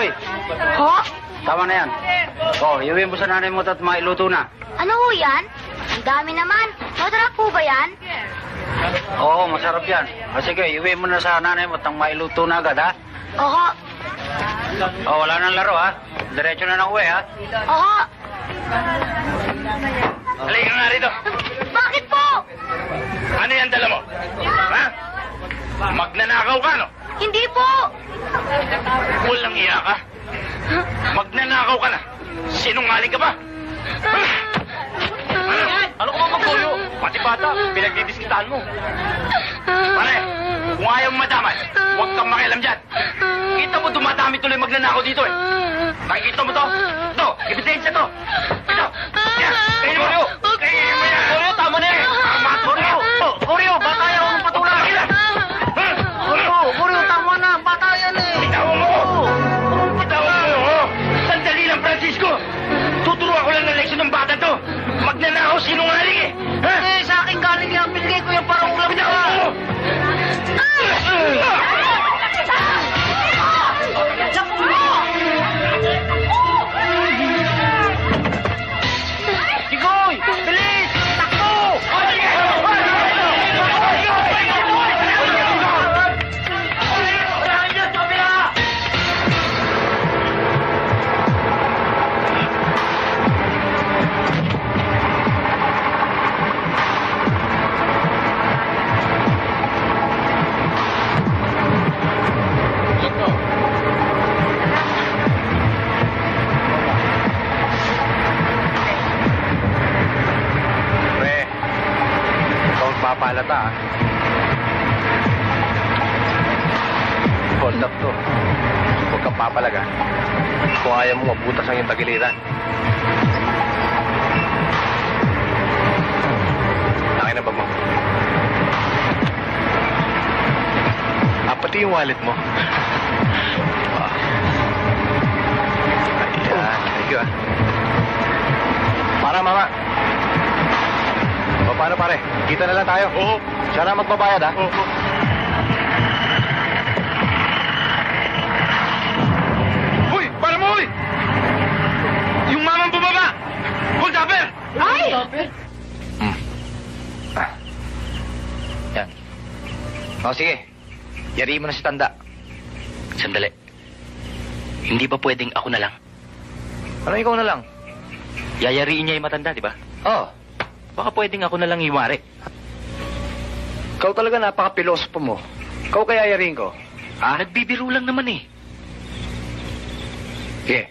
Jigoy, Ho? tama na yan. O, iuwi mo sa nanay mo at mailuto na. Ano ho yan? Ang dami naman. Masarap po ba yan? Oo, masarap yan. O sige, iuwi mo na sa nanay mo at mailuto na agad, ha? Oho. O, wala nang laro, ha? Diretso na ng uwi, ha? Oho. Halika nga rito. Bakit po? Ano yan dala mo? Ha? Magnanakaw ka, no? Hindi po. Walang iya ka. Magnanakaw ka na. Sinungaling ka ba? Ano ka ba magkuyo? Pati bata, pinagdidiskitaan mo. Pare, kung ayaw mo madamay, huwag kang makialam dyan. Kita mo dumadami tuloy magnanakaw dito eh. Nakikita mo to? Ito, ebidensya to. Ito, yan, kainin mo. Kainin mo yan. Oreo, tama na eh. Tama, Oreo. Oreo, bata yan ang patulang. Oreo, tama na. Bata yan eh. Bitawan mo. Bitawan mo. Sandali lang, Francisco. Tuturuan ko lang ng leksyon ng bata to. Magnanakaw, sinungaling eh. Ha? Eh, sa akin galing yan. Binigay ko yung parang ulam niya. Bitawan mo. Jigoy, bilis! Takbo! Pre, ikaw ang papalata, ah. Hold up to. Huwag kang papalaga. Kung ayaw mo, mabutas ang iyong tagiliran. Akin na bag mo. Pati yung wallet mo. Ayan, thank you, ah. Para, mama. O, paano, pare? Kita na lang tayo. Oo. Siya na magbabayad, ha? Oo. Uy! Para mo, uy! Yung mamang bumaba! Hold upper! Ay! Yan. O, sige. Yariin mo na si Tanda. Sandali. Hindi ba pwedeng ako na lang? Ano ikaw na lang? Yayariin niya yung matanda, di ba? Oo. Baka pwedeng ako na lang iwari. Ikaw talaga napaka-pilosopo mo. Ikaw kaya yariin ko. Ah, nagbibiro lang naman eh. Sige.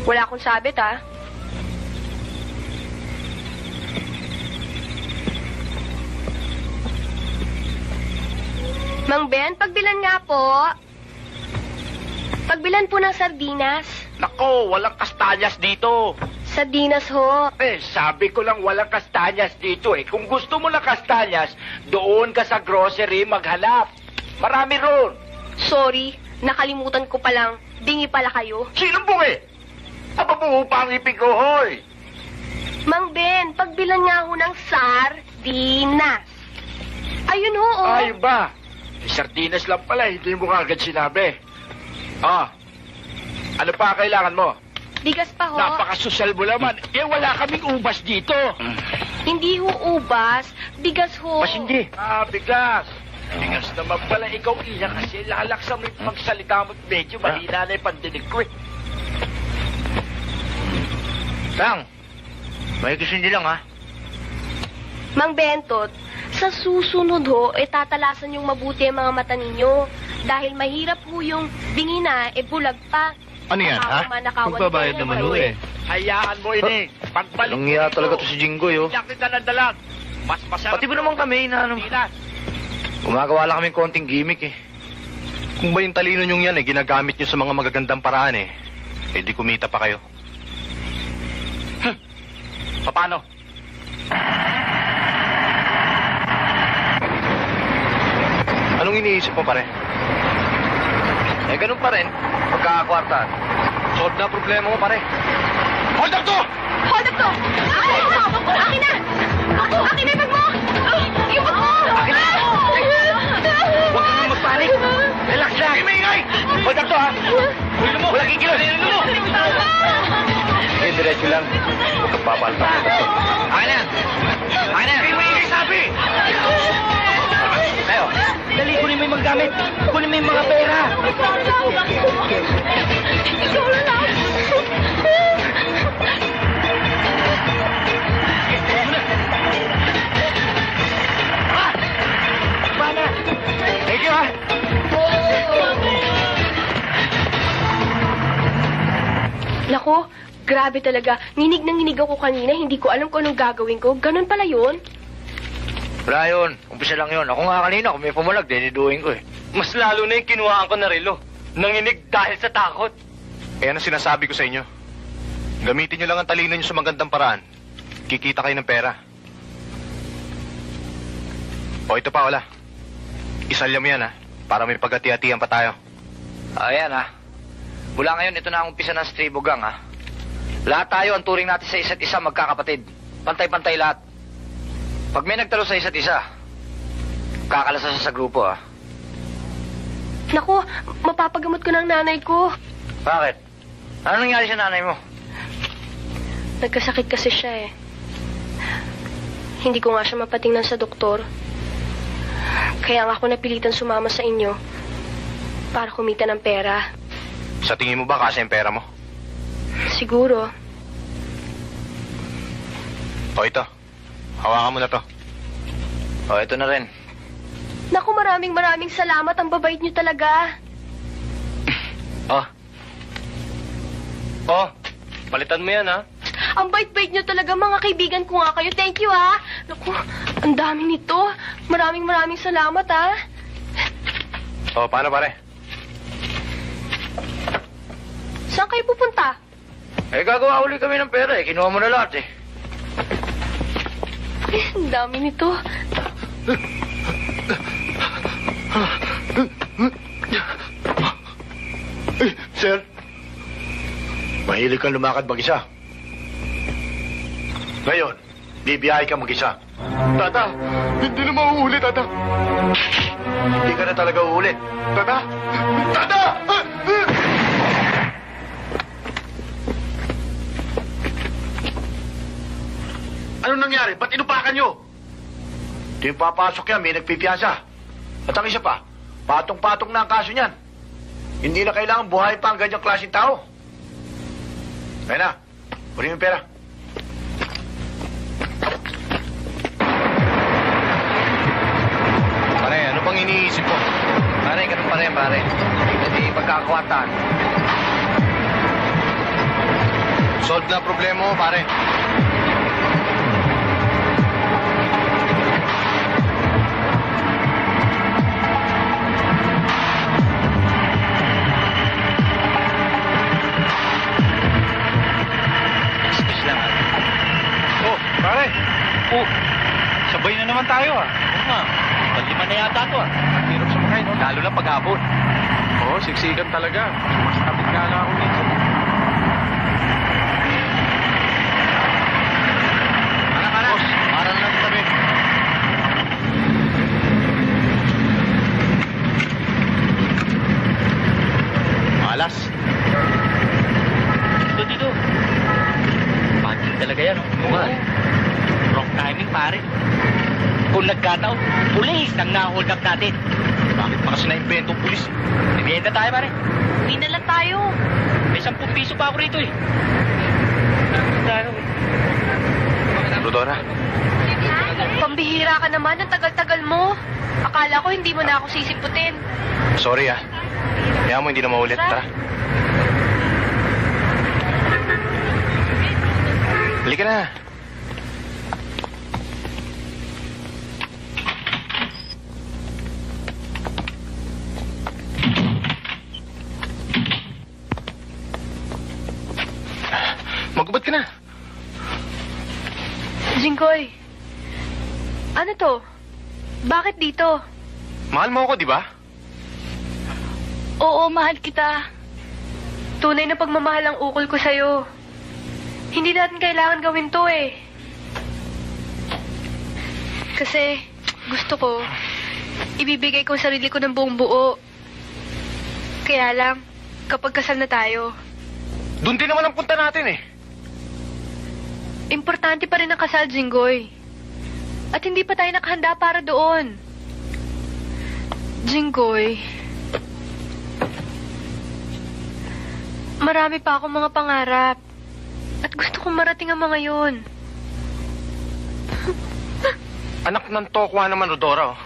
Wala akong sabit, ha? Mang Ben, pagbilan nga po. Pagbilan po ng sardinas. Nako, walang kastanyas dito. Sardinas ho. Eh, sabi ko lang walang kastanyas dito eh. Kung gusto mo ng kastanyas, doon ka sa grocery maghanap. Marami ron. Sorry, nakalimutan ko palang. Bingi pala kayo. Sinong bungi? Aba buo pa ang ipin ko, hoy. Mang Ben, pagbilan nga ho ng sardinas. Ayun ho, oh. Ay ba? Sardinas lang pala, hindi mo kagad sinabi. Ah, ano pa kailangan mo? Bigas pa ho. Napakasosyal mo naman. Eh, wala kaming ubas dito. Hindi ho ubas. Bigas ho. Mas hindi. Ah, bigas. Bigas naman pala ikaw iya kasi lalaksa mo yung magsalita mo. Medyo mahina na yung pandinig ko eh. Tang, may gusto niyo lang, ha? Mang Bentot, sa susunod ho, tatalasan yung mabuti ang mga mata ninyo. Dahil mahirap ho yung bingi na, bulag pa. Ano yan, ha? Magbabayad naman ho eh. Hayaan mo ini. Pagbalik Anong iya talaga to si Jinggoy, oh. Iyak kita ng dalag. Mas masarap. Pati ba naman kami na ano? Sardinas. Gumagawa lang kami konting gimmick, eh. Kung ba yung talino nyong yan, ginagamit nyo sa mga magagandang paraan, di kumita pa kayo. Paano? Anong iniisip mo, pare? Ganun pa rin. Pagkakakwarta. Solve na problema mo, pare. Hold up to! Hold up to! Akin na! Akin na! Akin na yung bag mo! Yung bag mo! Akin na! Huwag kang magpanik! Relax lang! Imingay! Balik to, ha? Ulo mo! Wala kikilos! Ulo mo! Sige, diretso lang. Huwag kang papalpa. Akin na! Akin na! Hindi mo yung sabi! Tayo! Dali, kunin mo yung mga gamit! Kunin mo yung mga pera! Thank you, ha? Nako, grabe talaga. Nginig na nginig ako kanina. Hindi ko alam kung anong gagawin ko. Ganun pala yun. Wala yun. Umpisa lang yun. Ako nga kanina, kung may pumulag, diniduhin ko eh. Mas lalo na yung kinuhaan ko na relo. Nanginig dahil sa takot. Kaya ang sinasabi ko sa inyo, gamitin nyo lang ang talino nyo sa magandang paraan. Kikita kayo ng pera. O ito pa, wala. Isalya mo yan, ha? Para may pagati-atihan pa tayo. Ayan ha. Mula ngayon, ito na ang umpisa ng Stribo Gang ha. Lahat tayo, ang turing natin sa isa't isa magkakapatid. Pantay-pantay lahat. Pag may nagtalo sa isa't isa, kakalasa siya sa grupo ha. Nako, mapapagamot ko ng nanay ko. Bakit? Ano nangyari sa nanay mo? Nagkasakit kasi siya eh. Hindi ko nga siya mapatingnan sa doktor. Kaya nga ako napilitan sumama sa inyo para kumita ng pera. Sa tingin mo ba kasi yung pera mo? Siguro. O ito, hawakan mo na to. O, ito na rin. Naku, maraming salamat. Ang babait niyo talaga. Oh. Oh, palitan mo yan ha. Ang bait-bait niyo talaga, mga kaibigan ko nga kayo. Thank you, ha. Naku, ang dami nito. Maraming salamat, ha. O, paano pare? Saan kayo pupunta? Eh, gagawa uli kami ng pera eh. Kinuha mo na lahat eh. Ang dami nito. Sir, mahilig kang lumakad mag-isa. Ngayon, bibiyahe ka mag-isa. Tata, hindi na mauulit, Tata. Hindi ka na talaga uulit. Tata! Tata! Anong nangyari? Ba't inupakan nyo? Di papasok yan, may nagpipiyasa. At ang isa pa, patong-patong na ang kaso niyan. Hindi na kailangan buhay pa ang ganyang klaseng tao. Kaya na, kunin mo yung pera. Pare, ano bang iniisip mo? Pare, ganun pa rin, pare. Hindi pagkakawataan. Solve na ang problema mo, pare. Excuse lang ha. Oh, pare. Oh, sabay na naman tayo ah. Oo nga. Palima na yata to ah. Hirap sumakay, no? Lalo lang paghapon. Oo, siksikan talaga. Mas tapit nga lang ako dito. Anak, boss, para lang kami. Malas. Dito. Pagod talaga yan. Oo. Wrong timing pare. Kung nagkataon, pulis ang na-hold up natin. Bakit pa kasi na-invento ang pulis? Nagbiyenda tayo pare. Uwi na lang tayo. May 10 piso pa ako rito eh. Rodora, Pambihira ka naman. Ang tagal-tagal mo. Akala ko hindi mo na ako sisiputin. sorry ah. Kaya mo hindi na maulit, tara. Halika na. Magubad ka na. Jinggoy, ano to? Bakit dito? Mahal mo ako, di ba? Oo, mahal kita. Tunay na pagmamahal ang ukol ko sa'yo. Hindi natin kailangan gawin to eh. Kasi gusto ko, ibibigay ko ang sarili ko ng buong buo. Kaya lang, kapag kasal na tayo, Doon din naman ang punta natin eh. importante pa rin ang kasal, Jinggoy. At hindi pa tayo nakahanda para doon. Jinggoy, marami pa akong mga pangarap. At gusto kong marating ang mga yun. Anak ng tokwa naman, Rodora.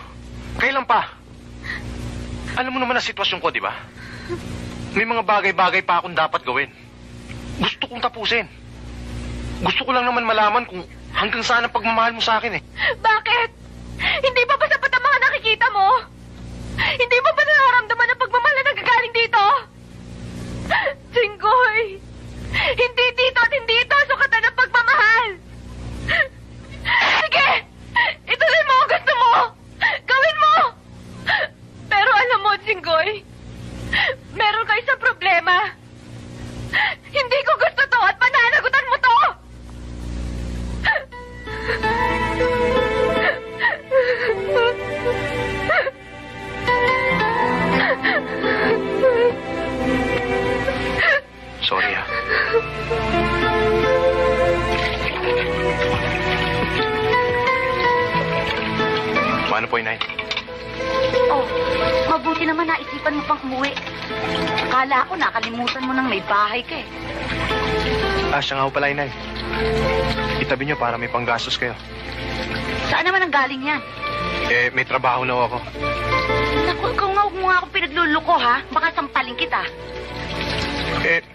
Kailan pa? Alam mo naman ang sitwasyon ko, di ba? May mga bagay-bagay pa akong dapat gawin. Gusto kong tapusin. Gusto ko lang naman malaman kung hanggang saan ang pagmamahal mo sa akin eh. Bakit? Hindi ba ba sapat ang mga nakikita mo? Hindi mo ba nararamdaman ang pagmamahal na nagagaling dito? Jinggoy, hindi dito at hindi ito ang sukatan ng pagmamahal. Sige, ituloy mo ang gusto mo. Gawin mo. Pero alam mo, Jinggoy, meron ka isang problema. Hindi ko gusto to at pananagutan mo to. Sorry ah. Paano po, Inay? Oh, mabuti naman naisipan mo pang umuwi. Akala ko nakalimutan mo nang may bahay ka eh. Siya nga ho pala, Inay. Itabi niyo para may panggastos kayo. Saan naman ang galing yan? May trabaho na ho ako. Naku, ikaw nga huwag mo nga akong pinagluluko ha. Baka sampaling kita.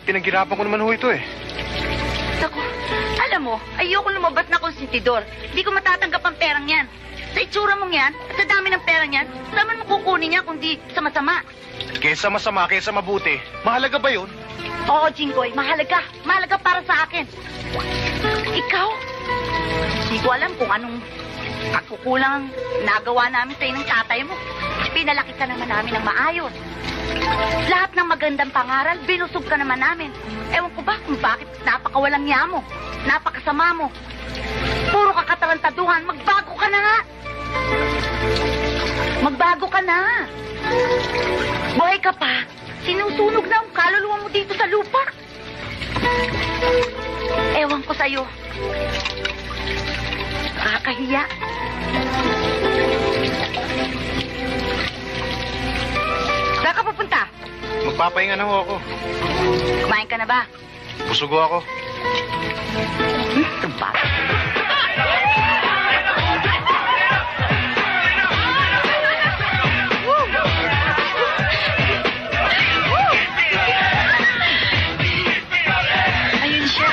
Pinaghirapan ko naman ho ito eh. Naku, alam mo, ayoko lumabas na konsentidor. Hindi ko matatanggap ang perang yan. Sa itsura mong yan, at sa dami ng pera niyan, saan man mo kukunin niya kundi sa masama? Kesa masama, kesa mabuti. Mahalaga ba yun? Oo, Jinggoy, mahalaga. Mahalaga para sa akin. Ikaw? Hindi ko alam kung anong pagkukulang ang nagawa namin sa'yo ng tatay mo. Pinalaki ka naman namin ng maayos. Lahat ng magandang pangaral, binusog ka naman namin. Ewan ko ba kung bakit napakawalang niya mo, napakasama mo. Puro ka katarantaduhan, magbago ka na nga. Magbago ka na. Buhay ka pa. Sinusunog na ang kaluluwa mo dito sa lupa. Ewan ko sa'yo. Nakakahiya. Saan ka pupunta? Magpapahinga na ho ako. Kumain ka na ba? Busog ho ako. Tumpa. Ayun siya.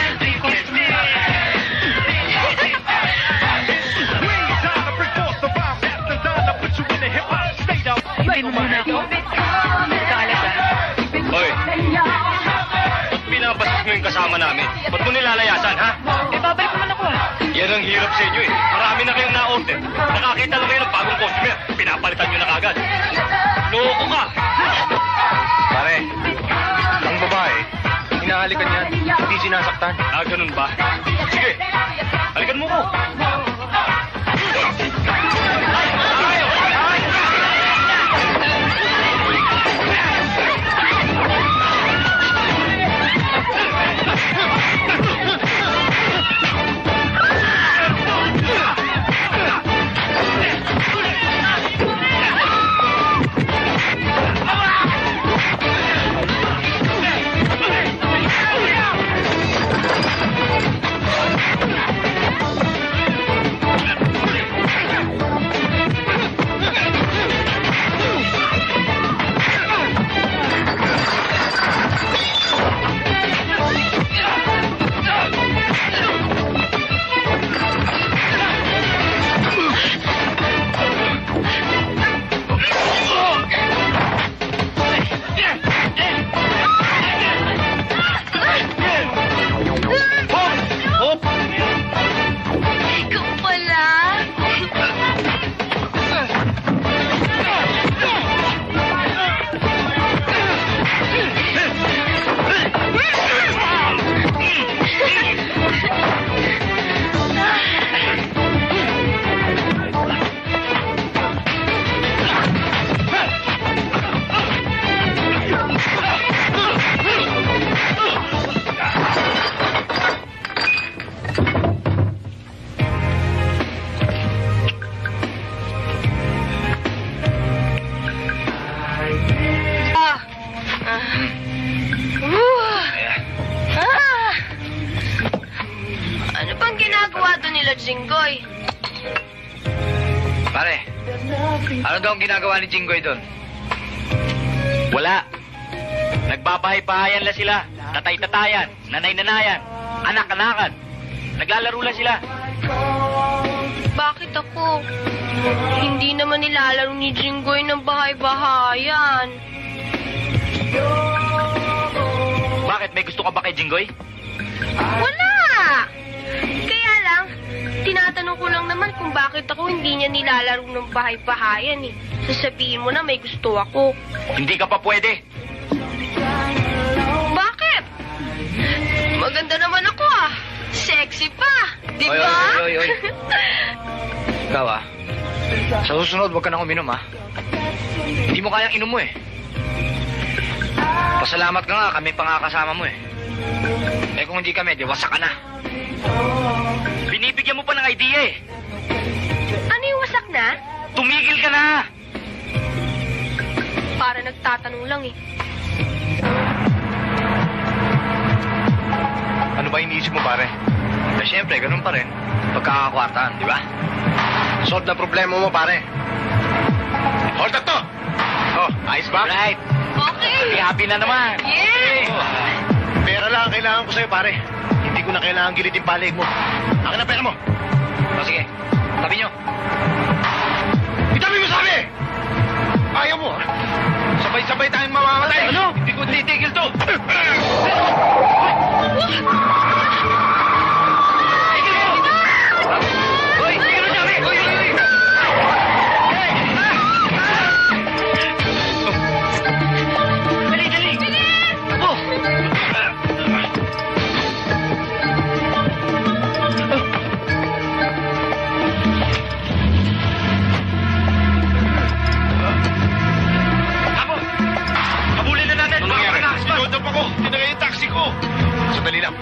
Hindi mo muna ako. Hoy! Pinabastos mo yung kasama namin. Ba't mo nilalayasan, ha? Babalik naman ako Yan ang hirap sa inyo eh. Marami na kayong na-order. Nakakita lang kayo ng bagong customer. Pinapalitan nyo na kagad. Loko ka! Pare, ang babae, hinahalikan yan. Hindi sinasaktan. Ganun ba? Sige, halikan mo ko. Jinggoy. Pare, ano daw ang ginagawa ni Jinggoy doon? Wala. Nagbabahay-bahayan lang sila. Tatay-tatayan, nanay-nanayan, anak-anakan. Naglalaro lang sila. Bakit ako? Hindi naman nilalaro ni Jinggoy ng bahay-bahayan. Bakit? May gusto ka ba kay Jinggoy? Wala! Kaya lang, tinatanong ko lang naman kung bakit ako hindi niya nilalaro ng bahay-bahayan eh. Sasabihin mo na may gusto ako. Hindi ka pa pwede. Bakit? Maganda naman ako ah. Sexy pa. Di Oy, ba? oy, oy, oy. Ikaw sa susunod huwag ka nang uminom Hindi mo kayang inom mo eh. Pasalamat ka nga, kami pa nga kasama mo eh. Eh kung hindi kami, di wasak ka na. Binibigyan mo pa ng idea eh. Ano yung wasak na? Tumigil ka na! Para nagtatanong lang eh. Ano ba iniisip mo, pare? Eh syempre, ganun pa rin. Pagkakakwartahan, di ba? Solve na problema mo, pare. Hold up to! Oh, ayos ba? Right. Okay. Happy na naman. Yeah! Pera lang ang kailangan ko sa'yo, pare. Hindi ko na kailangan gilitin palig mo. Akin na pera mo. O sige, tabi nyo. Itabi mo sabi! Ayaw mo, ha? Sabay-sabay tayong mamamatay. Ano? Hindi ko titigil to. Hoy, tigil mo sabi! Hoy, hoy, hoy! Dali, dali! Apo! Apo! Habulin na natin! Ano nangyari? Baka makakas pa. Sinod up ako. Tinagay yung taxi ko. Sandali lang.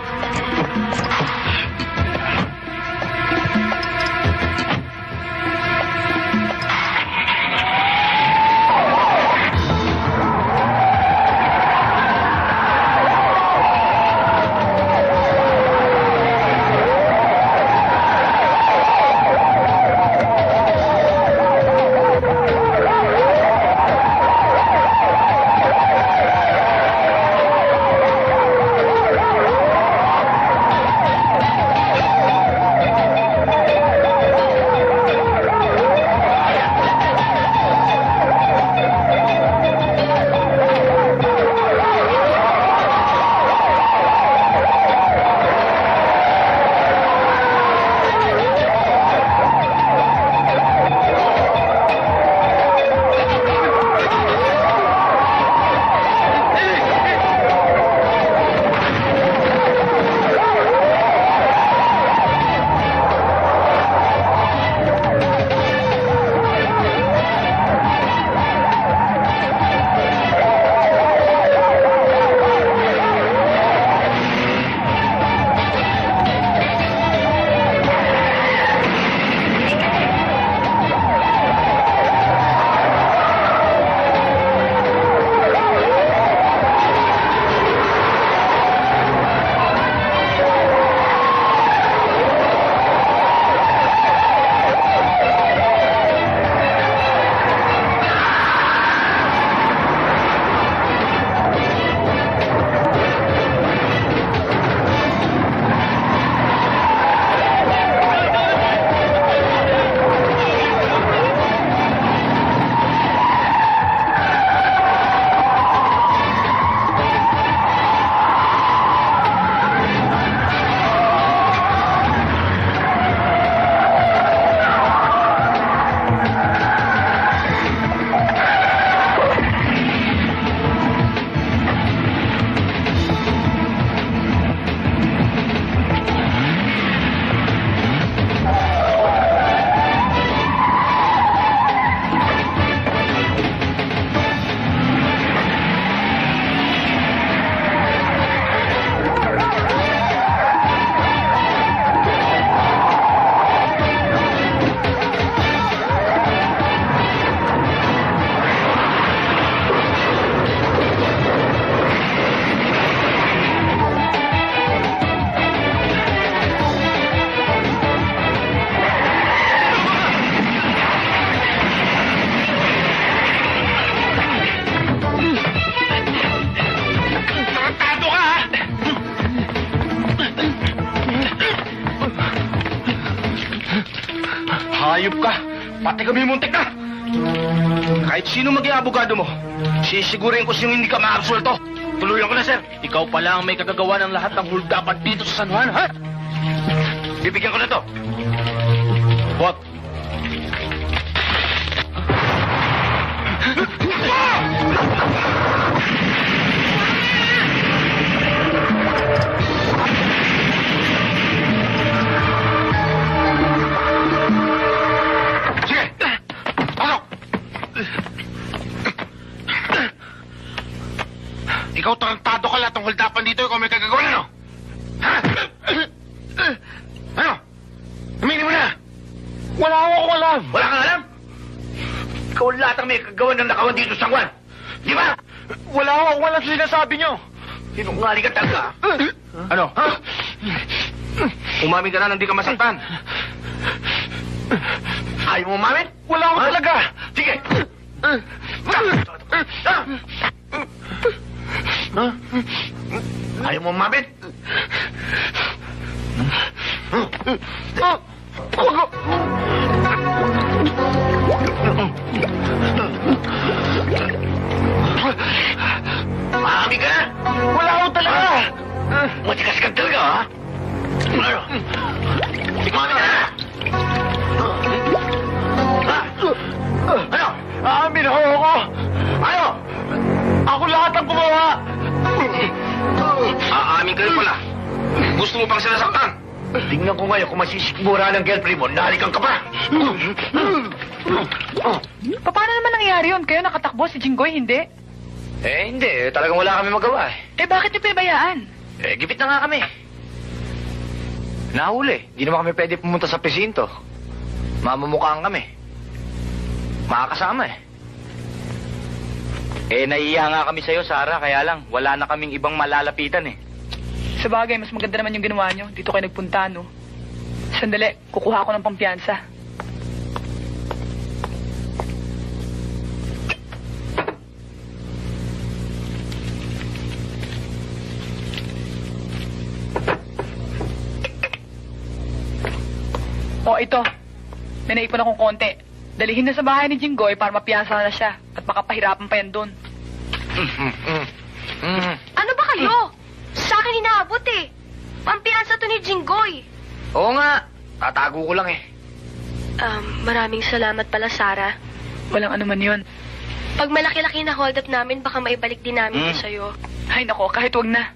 Hayop ka! Pati kami muntik na! Kahit sino maging abogado mo, sisigurin ko siyang hindi ka maabsulto. Tuluyan ko na, sir. Ikaw pala ang may kagagawa ng lahat ng huldapan dito sa San Juan, ha? Bibigyan ko na to. What? Sige! Pasok! Ikaw tarantado ka lahat ng holdapan dito, ikaw may kagagawa na, no? Ha? Ano? Aminin mo na! Wala akong alam! Wala kang alam? Ikaw lahat ang may kagagawa ng nakawan dito sa Juan. Di ba? Wala akong alam sa sinasabi niyo! Sinungaling ka talaga. Ano? Ha? Umamin ka na nang di ka masaktan. Ayaw mo umamin? Wala ako talaga! Sige! Ayaw mo umamin? Maamin ka na? Wala ako talaga! Matikas ka talaga, ha? Ano? Umamin ka na? Ha? Ano? Aamin ako! Ano? Ako lahat ang gumawa! Aamin ka rin pala. Gusto mo pang sinasaktan? Tingnan ko ngayon kung masisikmura ng girlfriend mo, nahalikan ka pa! Paano naman nangyari yun? Kayo nakatakbo, si Jinggoy hindi? Hindi. Talagang wala kami magawa, Eh bakit niyo pinabayaan? Gipit na nga kami. Nahuli. Di naman kami pwede pumunta sa presinto. Mamamukhaan kami. Makakasama Naiiya nga kami sa'yo, Sarah, kaya lang, wala na kaming ibang malalapitan Sa bagay, mas maganda naman yung ginawa niyo. Dito kayo nagpunta, no? Sandali, kukuha ako ng pampiyansa. O, ito. May naipon akong konti. Dalihin na sa bahay ni Jinggoy para mapiyansa na siya. At makapahirapan pa yan doon. Ano ba kayo? Sa akin inaabot eh. Pampiyansa to ni Jinggoy. Oo nga. Tatago ko lang Maraming salamat pala, Sarah. Walang anuman yun. Pag malaki-laki na hold up namin, baka maibalik din namin ito sa'yo. Ay, nako, kahit wag na.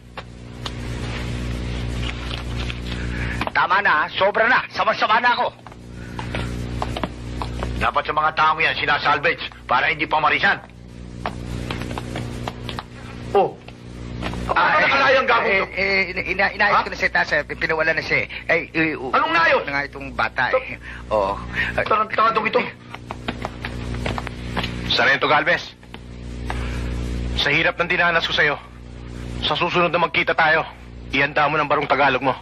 Tama na, sobra na. Sama-sama na ako. Dapat sa mga taong yan, sinasalvage para hindi pamarisan. Oh. Ano nakalayang gagawin to? Inayos ko na siya, Tasa. Pinawala na siya. Anong naayos? Na nga itong bata eh. Oo. Tarantadong ito. Sargento Galvez, sa hirap ng dinanas ko sa'yo, sa susunod na magkita tayo, ihanda mo ng barong Tagalog mo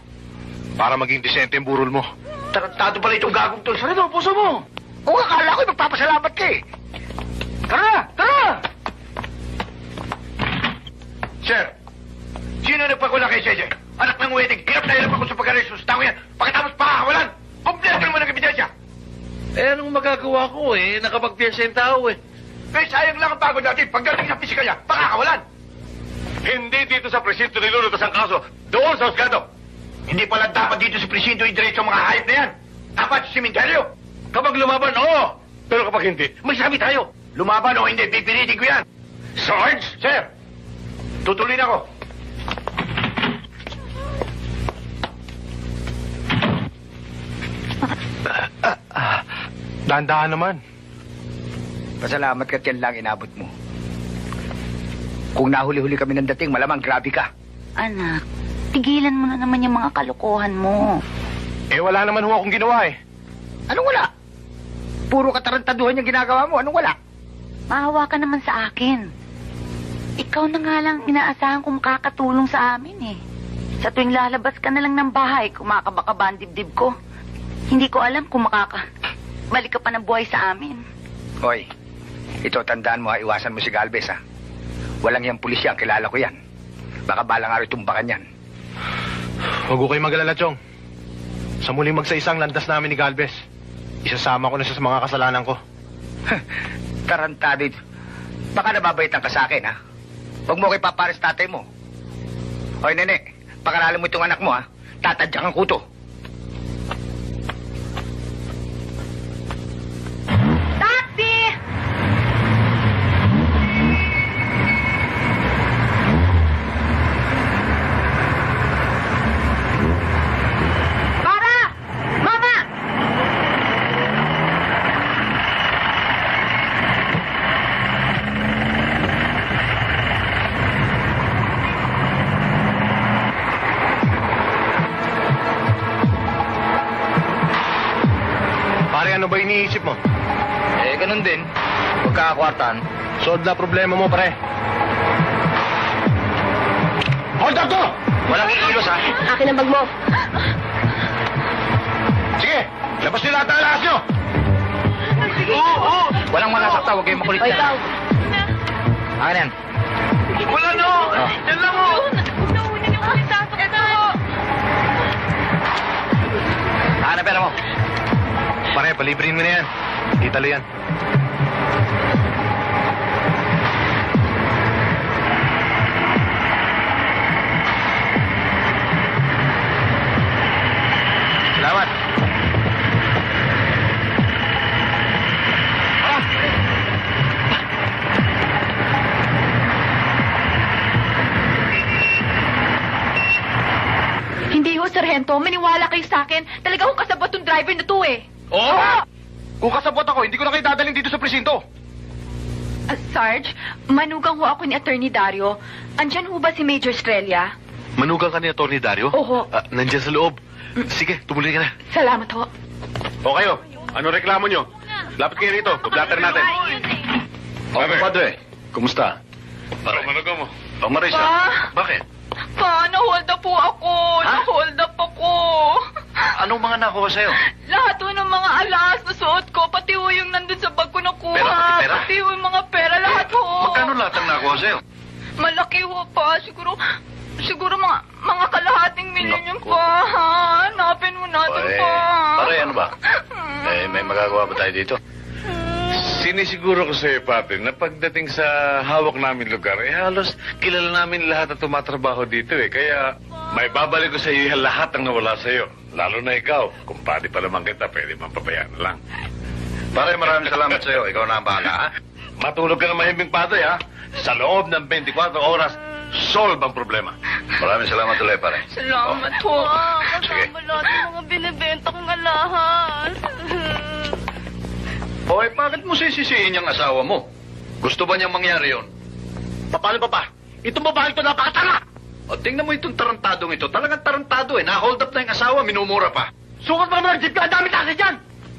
para maging disente yung burol mo. Tarantado pala itong gagawin to. Sarado, puso mo! Oo, akala ko magpapasalamat ka eh. Tara! Tara! Sir, sino nagpakula kay Jeje? Anak ng wedding, hirap na hirap ako sa pag-aresto sa tao yan. Pagkatapos pakakawalan, kompleto naman ang ebidensya. Anong magagawa ko nakapagpiyasa yung tao May sayang lang ang pagod natin. Pagdating sa pisikal niya, pakakawalan. Hindi dito sa presinto nilulutas ang kaso, doon sa Osgado. Hindi pala dapat dito sa presinto yung diretso ang mga hayop na yan. Dapat sa simenteryo. Kapag lumaban, oo. Pero kapag hindi, may sabi tayo. Lumaban o hindi, pipilitin ko yan. Sarge! Sir, tutuloy na ako. Dahan-dahan naman. Pasalamat ka, yan lang inabot mo. Kung nahuli-huli kami ng dating, malamang grabe ka. Anak, tigilan mo na naman yung mga kalokohan mo. Wala naman ho akong ginawa Anong wala? Puro katarantaduhan yung ginagawa mo. Anong wala? Maawa ka naman sa akin. Ikaw na nga lang inaasahan kung makakatulong sa amin eh. Sa tuwing lalabas ka na lang ng bahay, kumakabaka ang dibdib ko. Hindi ko alam kung balik ka pa ng buhay sa amin. Hoy, ito tandaan mo iwasan mo si Galvez Walang yung pulisya, kilala ko yan. Baka balang araw tumbakan yan. Huwag ko kayo mag-alala, Chong. Sa muling magsaisang landas namin ni Galvez, Isasama ko na siya sa mga kasalanan ko. Tarantado ito. Baka nababaitan ka sa akin, ha? Huwag mo kay papares tatay mo. Hoy, nene, pakalalan mo itong anak mo, ha? Tatadyak ang kuto. Taxi! Para! Mama! Pare, ano ba iniisip mo? Eh, ganun din. Magkakakwartan. Solve na problema mo, pare. Hold up to! Walang iilos, ha? Akin ang bag mo. Sige, labas nyo lahat ang lakas nyo! Walang masasakta, huwag kayong makulit O ikaw. Akin yan. Wala no! Yan lang oh! Naunin yung kalisasok ko. Akin ang pera mo. Pare, palibrin mo na yan. Italo yan. Salamat. Hindi ho, Sargento. Maniwala kayo sa akin. Talaga ho kasabot tong driver na to eh. Oo! Kung kasabot ako, hindi ko na kayo dadaling dito sa presinto. Sarge, manugang ho ako ni Attorney Dario. Andyan ho ba si Major Estrella? Manugang ka ni Atty. Dario? Oho. Nandyan sa loob. Sige, tumuloy ka na. Salamat ho. O kayo, ano reklamo nyo? Lapit kayo rito, pablatter natin. Padre, kumusta? Manugang mo. Marisa, Pa! bakit? Pa, na-hold up po ako. Ha? Na-hold up ako. Anong mga nakuha sa'yo? Lahat ho ng mga alas na suot ko, pati ho yung nandun sa bag ko nakuha. Pera, pati pera? Pati ho yung mga pera, lahat ho. Magkano lahat ang nakuha sa'yo? Malaki ho pa. Siguro mga kalahating milyon yung Naku. pa. Ha? Hanapin mo natin pa. Pare, ano ba? May magagawa ba tayo dito? Sinisiguro ko sa'yo, Papi, na pagdating sa hawak namin lugar, halos kilala namin lahat na tumatrabaho dito eh. Kaya may babalik ko sa iyo lahat ang nawala sa'yo. Lalo na ikaw. Kung pwede pa naman kita, pwede man pabayaan na lang. Pare, maraming salamat sa'yo. Ikaw na ang bahala, ha? Matulog ka na mahimbing, Padre, ha? Sa loob ng 24 oras, solve ang problema. Maraming salamat ulit, pare. Salamat ho. Sige. Kasama lahat ng mga binibenta kong alahas. Hoy, bakit mo sisisihin yung asawa mo? Gusto ba niyang mangyari yon? Paano pa pa? Itong babae ito napakatanga! O, tingnan mo itong tarantadong ito. Talagang tarantado eh. Na-hold up na yung asawa, minumura pa. Sukat pa naman ang jeep ka, ang dami taxi dyan!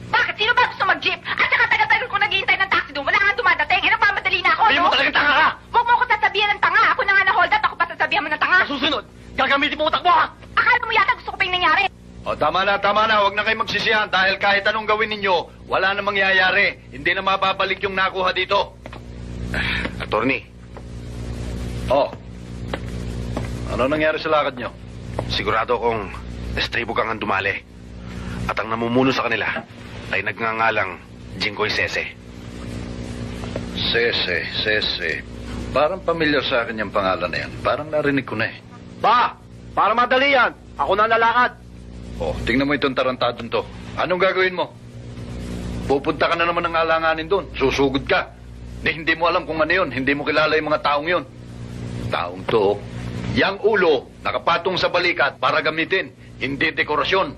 Bakit? Sino ba gusto mag-jeep? At saka tagal-tagal ko naghihintay ng taxi doon. Wala nga dumadating. Eh, nagmamadali na ako, Sabi mo no? talagang tanga ka! Huwag mo ako sasabihan ng tanga. Ako na nga na-hold up. Ako pa sasabihan mo ng tanga. Sa susunod, gagamitin mo utak mo ha! Akala mo yata gusto ko pa yung nangyari. O, tama na. Huwag na kayo magsisihan dahil kahit anong gawin ninyo, wala na mangyayari. Hindi na mababalik yung nakuha dito. Attorney, Oh. Ano nangyari sa lakad nyo? sigurado kong estribo kang ang dumali. At ang namumuno sa kanila ay nagngangalang Jinggoy Sese. Sese. Parang pamilyar sa akin yung pangalan na yan. Parang narinig ko na eh. Ba! Para madali yan, ako na lalakad. Oh, tingnan mo itong tarantadong to. Anong gagawin mo? Pupunta ka na naman ng alanganin doon. Susugod ka. Hindi mo alam kung ano yun. Hindi mo kilala yung mga taong yun. Taong to, yang ulo, nakapatong sa balikat para gamitin. Hindi dekorasyon.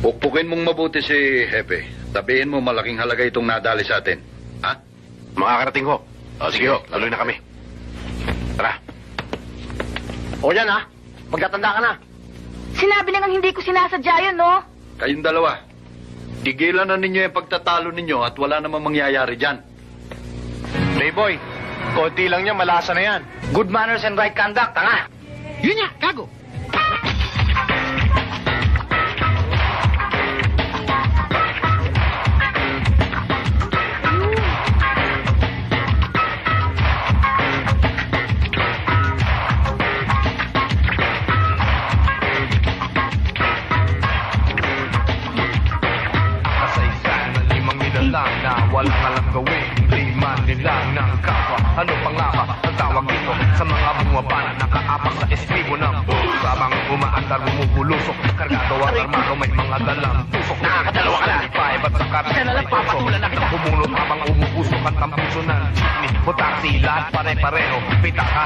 Pukpukin mong mabuti si Hepe. Sabihin mo malaking halaga itong nadali sa atin. Ha? Makakarating ho. Sige ho, tuloy na kami. Tara. O yan ha, magtatanda ka na. Sinabi na nga hindi ko sinasadya yun, no? Kayong dalawa, tigilan na ninyo yung pagtatalo ninyo at wala namang mangyayari dyan. Playboy, konti lang niya, malasa na yan. Good manners and right conduct, tanga! Yun niya, gago! bumabana, nakaapak sa estribo ng bus. Habang umaandar, bumubulusok, kargado at armado, may mga dalang tusok. Nakakadalawa ka na. Five at saka Isa na lang, papatulan na kita. Bumulot habang umuusok ang tampuso ng jeepney o taxi, lahat pare-pareho, pitaka.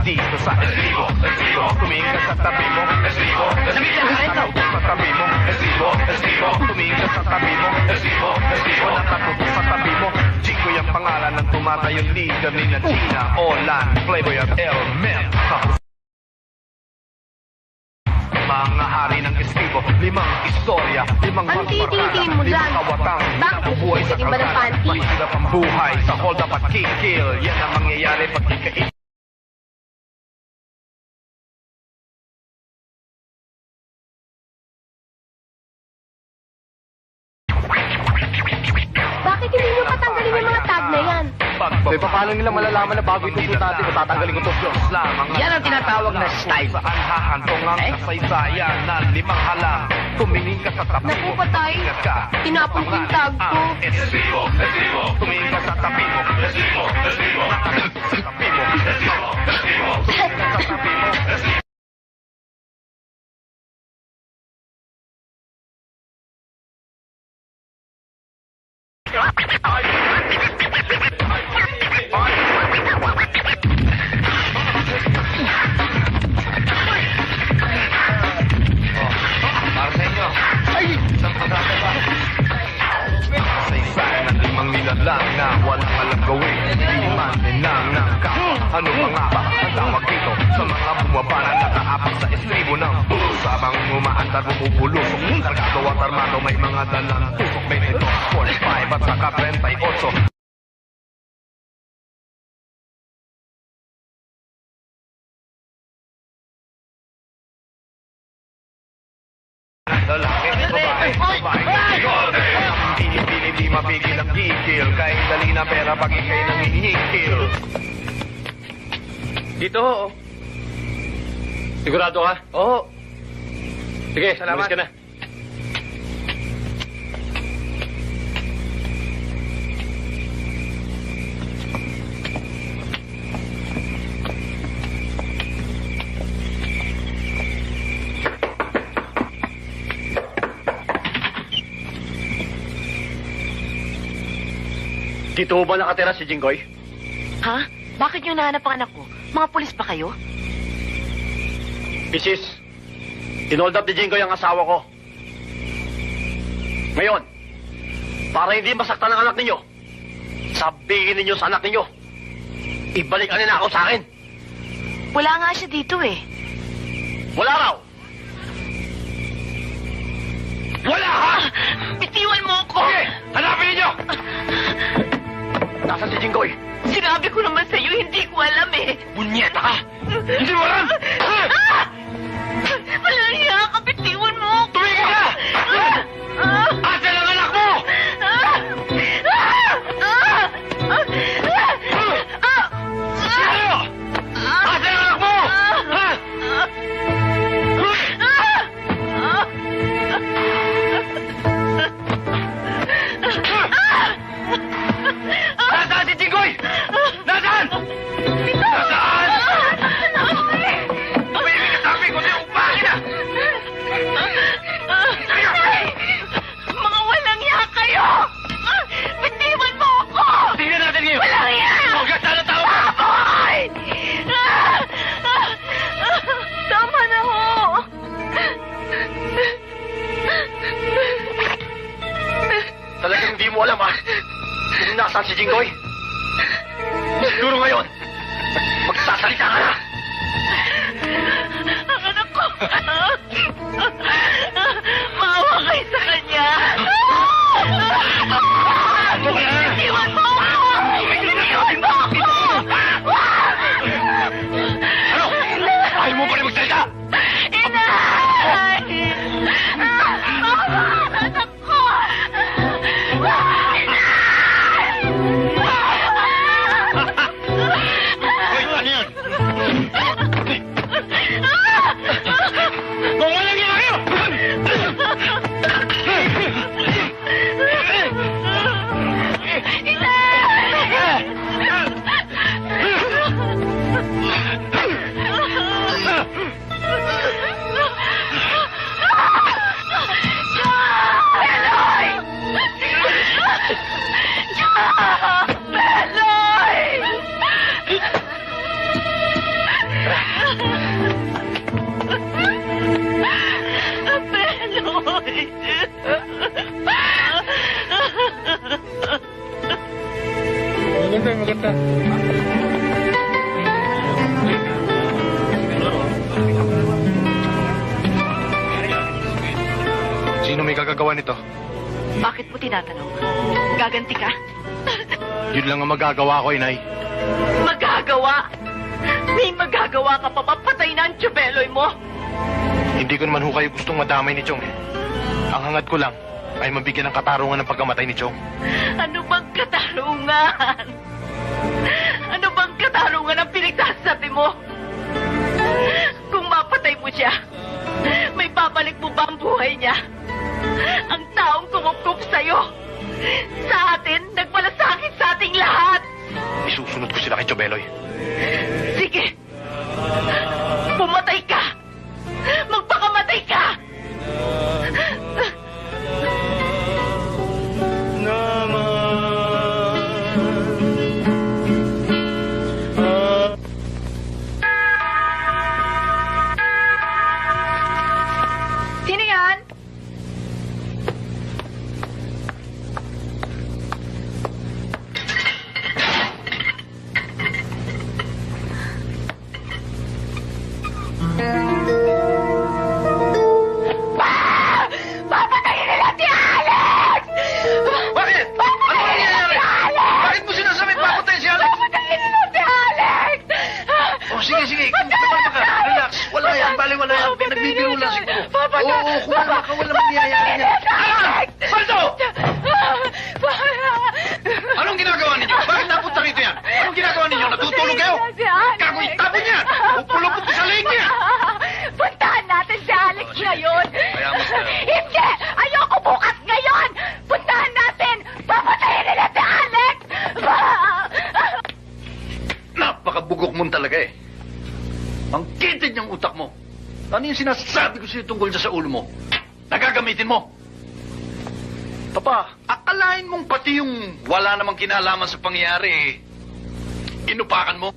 Dito sa estribo, tumingin ka sa tabi mo, estribo, sa tabi mo, estribo, tumingin ka sa tabi mo, estribo, nakatutok sa tabi mo. Chico yung pangalan ng tumatayong leader ni na Gina, Olan, Playboy at Elmer. Mga hari ng estribo, 5 istorya, 5 Ang titingin mo limang dyan? kawatang, Bakit nabubuhay sa titingin ba ng kalsada, panty? mahirap ang buhay, sa hold up at kill, yan ang mangyayari pag ikain. Bakit hindi nyo patanggalin yung mga tag na yan? Paano nila malalaman na bago itong sultati ko tatanggalin ko to? Yan ang tinatawag na style. Saan hahantong ang kasaysayan na 5 halang? Tumingin ka sa tabi Naku, mo. patay. Ingat ka. Tinapon ko yung tag ko. Estribo. Tumingin ka sa tabi mo. Estribo. Sa tabi mo. Estribo. Tumingin ka sa tabi mo. Para sa inyo. Isang pagkata ba? Sa isa ng 5 nilalang na walang alam gawin. Di man lang ng ano pa nga ba ang tawag dito sa mga bumabana nakaapak sa estribo ng bus. Habang umaandar, bumubulusok, kargado at armado, may mga dalang tusok. 22, 45 at saka 38. Lalaki, babae, Hindi mapigil ang gigil. Kahit dali na pera pag ikay nangihikil. Dito, oo. Sigurado ka? Oo. Sige, Salamat. umalis ka na. Dito ba nakatira si Jinggoy? Ha? Bakit nyo nahanap ang anak ko? Mga pulis ba kayo? Mrs. Tinold up ni Jinggoy ang asawa ko. Ngayon, para hindi masaktan ang anak ninyo, sabihin ninyo sa anak ninyo, ibalik ang ninakaw sa akin. Wala nga siya dito eh. Wala raw! Wala ha! Bitiwan mo ako! Okay, hanapin ninyo! Nasaan si Jinggoy? Sinabi ko naman sa'yo, hindi ko alam eh. Bunyeta ka! Hindi mo alam! Wala niya ka, bitiwan mo ako! Tumigil ka! Asan ang anak mo? Sino? Asan ang anak mo? Ha? Nasaan si Jinggoy? Nasaan? Nasaan? Tumigil ka sabi ko sa'yo, upakin na! Mga walang iya kayo! Bitiwan mo ako! Tingnan natin ngayon! Walang iya! Huwag sana tao ka! Baboy! Tama na ho! Talagang hindi mo alam, ha? Kung nasaan si Jinggoy? Siguro ngayon, magsasalita ka na! Ang anak ko! Maawa kayo sa kanya! Bitiwan mo ako! Bitiwan mo ako! Ano? Ayaw mo pa rin magsalita? Inay! Anak ko! Inay! Sino may kagagawa nito? Bakit mo tinatanong? Gaganti ka? Yun lang ang magagawa ko, inay. Magagawa? May magagawa ka pa ba? Patay na ang tsubeloy mo! Hindi ko naman ho kayo gustong madamay ni Chong eh. Ang hangad ko lang ay mabigyan ng katarungan ng pagkamatay ni Chong. Ano bang katarungan? Ano bang katarungan ang pinagsasabi mo? Kung mapatay mo siya, may babalik mo ba ang buhay niya? Ang taong kumukup sa'yo. Sa atin, nagmalasakit sa ating lahat. Isusunod ko sila kay Chobeloy. Sige. Pumatay ka. Magpakamatay ka. Sino yan? Papatayin nila si Alex! Bakit? Ano nangyayari? Bakit mo sinasabi papatay si Alex? Papatayin nila si Alex! Oh, sige. Kumalma ka. Relax. Wala yan. Bali, wala yan. Pinagbibiro lang siguro. Oo, kumalma ka. Walang mangyayari niyan. Alex! Baldo! Anong ginagawa ninyo? Bakit napunta rito yan? Anong ginagawa ninyo? Natutulog kayo? Kagoy tapon niya! Upulupot sa leeg niya! Puntahan natin si Alex ngayon! Kaya mas na. Hindi! Ayoko bukas ngayon! Puntahan natin! Papatayin nila si Alex! Napakabugok mo talaga eh. Ang kitid niyang utak mo. Ano yung sinasabi ko sa'yo tungkol sa ulo mo? Nagagamitin mo. Papa, akalain mong pati yung wala namang kinalaman sa pangyayari eh, inupakan mo?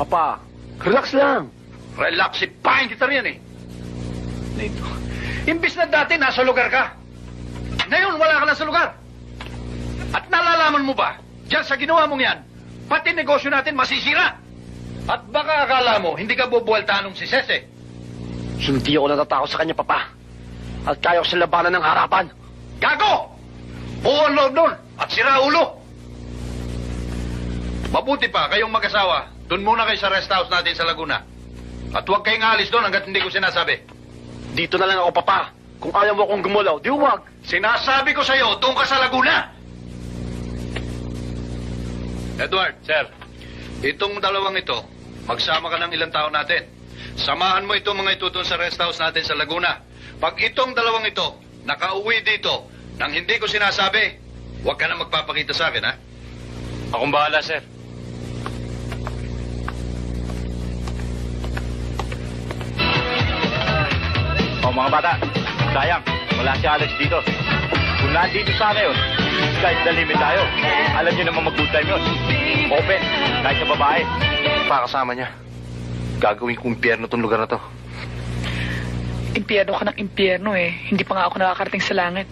Papa, relax lang. Relax, ipahin kita riyan eh. Dito. Imbis na dati nasa lugar ka. Ngayon wala ka na sa lugar. At nalalaman mo ba, diyan sa ginawa mong yan, pati negosyo natin masisira. At baka akala mo, hindi ka bubuwalta nung si Sese. Hindi ako natatakot sa kanya, Papa. At kaya ko sa labanan ng harapan. Gago! Buo ang loob nun at sira ulo. Mabuti pa, kayong mag-asawa, doon muna kayo sa rest house natin sa Laguna. At huwag kayong alis doon hanggat hindi ko sinasabi. Dito na lang ako, Papa. Kung ayaw mo akong gumulaw, di huwag. Sinasabi ko sa'yo, doon ka sa Laguna. Edward, Sir, itong dalawang ito, magsama ka ng ilang tao natin. Samahan mo itong mga ito doon sa rest house natin sa Laguna. Pag itong dalawang ito, nakauwi dito, nang hindi ko sinasabi, huwag ka na magpapakita sa akin, ha? akong bahala, sir. O mga bata, sayang, wala si Alex dito. Kung nandito sana yun, sky's the limit tayo. Alam niyo naman mag-good time yun. Open, kahit sa babae. Pakasama niya. Gagawin kong impyerno tong lugar na to. Impyerno ka ng impyerno eh. Hindi pa nga ako nakakarating sa langit.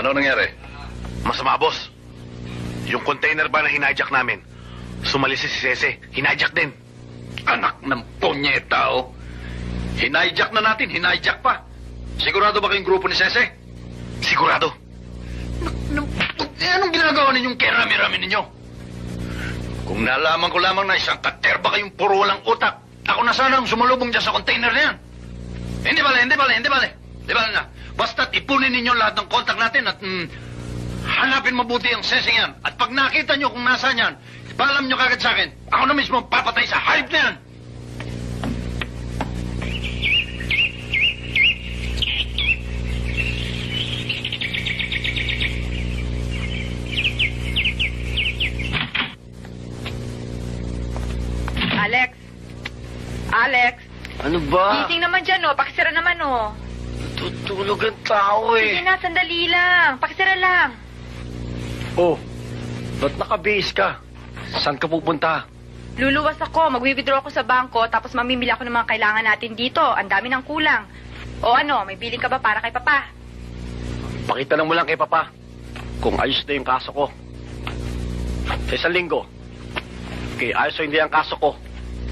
Ano nangyari? Masama, boss. Yung container ba na hinijack namin, sumalis si Sese. Hinijack din. Anak ng ponyeta, oh. Hinijack na natin, hinijack pa. Sigurado ba kayong grupo ni Sese? Sigurado. Anong ginagawa ninyong kerami-rami ninyo? Kung nalaman ko lamang na isang katerba kayong puro walang utak, ako na sana ang sumalubong dyan sa container na yan. Hindi bale na. Basta't ipunin ninyo lahat ng kontak natin at hanapin mabuti ang Sese yan. At pag nakita nyo kung nasaan yan, paalam nyo kagad sa akin. Ako na mismo ang papatay sa hype na yan. Alex, Ano ba? gising naman dyan, oh. Pakisira naman, oh. Tutulog ang tao Sige na, sandali lang. Pakisira lang. Oh, ba't nakabihis ka? Saan ka pupunta? Luluwas ako, mag-withdraw ako sa bangko, tapos mamimili ako ng mga kailangan natin dito. Ang dami ng kulang. O ano, may billing ka ba para kay Papa? Pakita lang mo lang kay Papa kung ayos na yung kaso ko. Sa isang linggo, kay ayos o hindi ang kaso ko,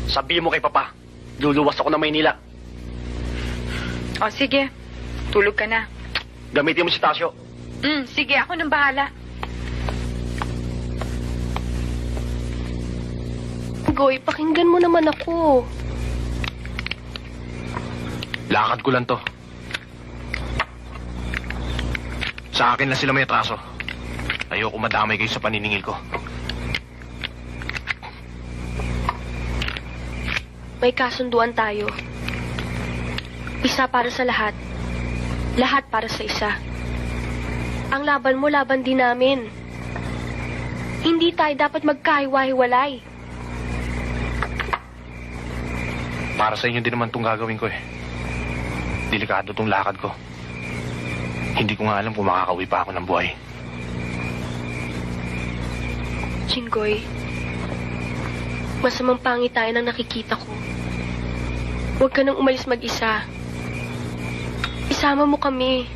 sabihin mo kay Papa, luluwas ako ng Maynila. O sige, tulog ka na. Gamitin mo si Tasyo. Sige, ako nang bahala. Goy, pakinggan mo naman ako. Lakad ko lang to. Sa akin na sila may atraso. Ayoko madamay kayo sa paniningil ko. May kasunduan tayo. Isa para sa lahat. Lahat para sa isa. Ang laban mo, laban din namin. Hindi tayo dapat magkahiwa-hiwalay. Para sa inyo din naman itong gagawin ko eh. Delikado itong lakad ko. Hindi ko nga alam kung makakauwi pa ako ng buhay. Jinggoy, masamang pangit tayo nang nakikita ko. Huwag ka nang umalis mag-isa. Isama mo kami.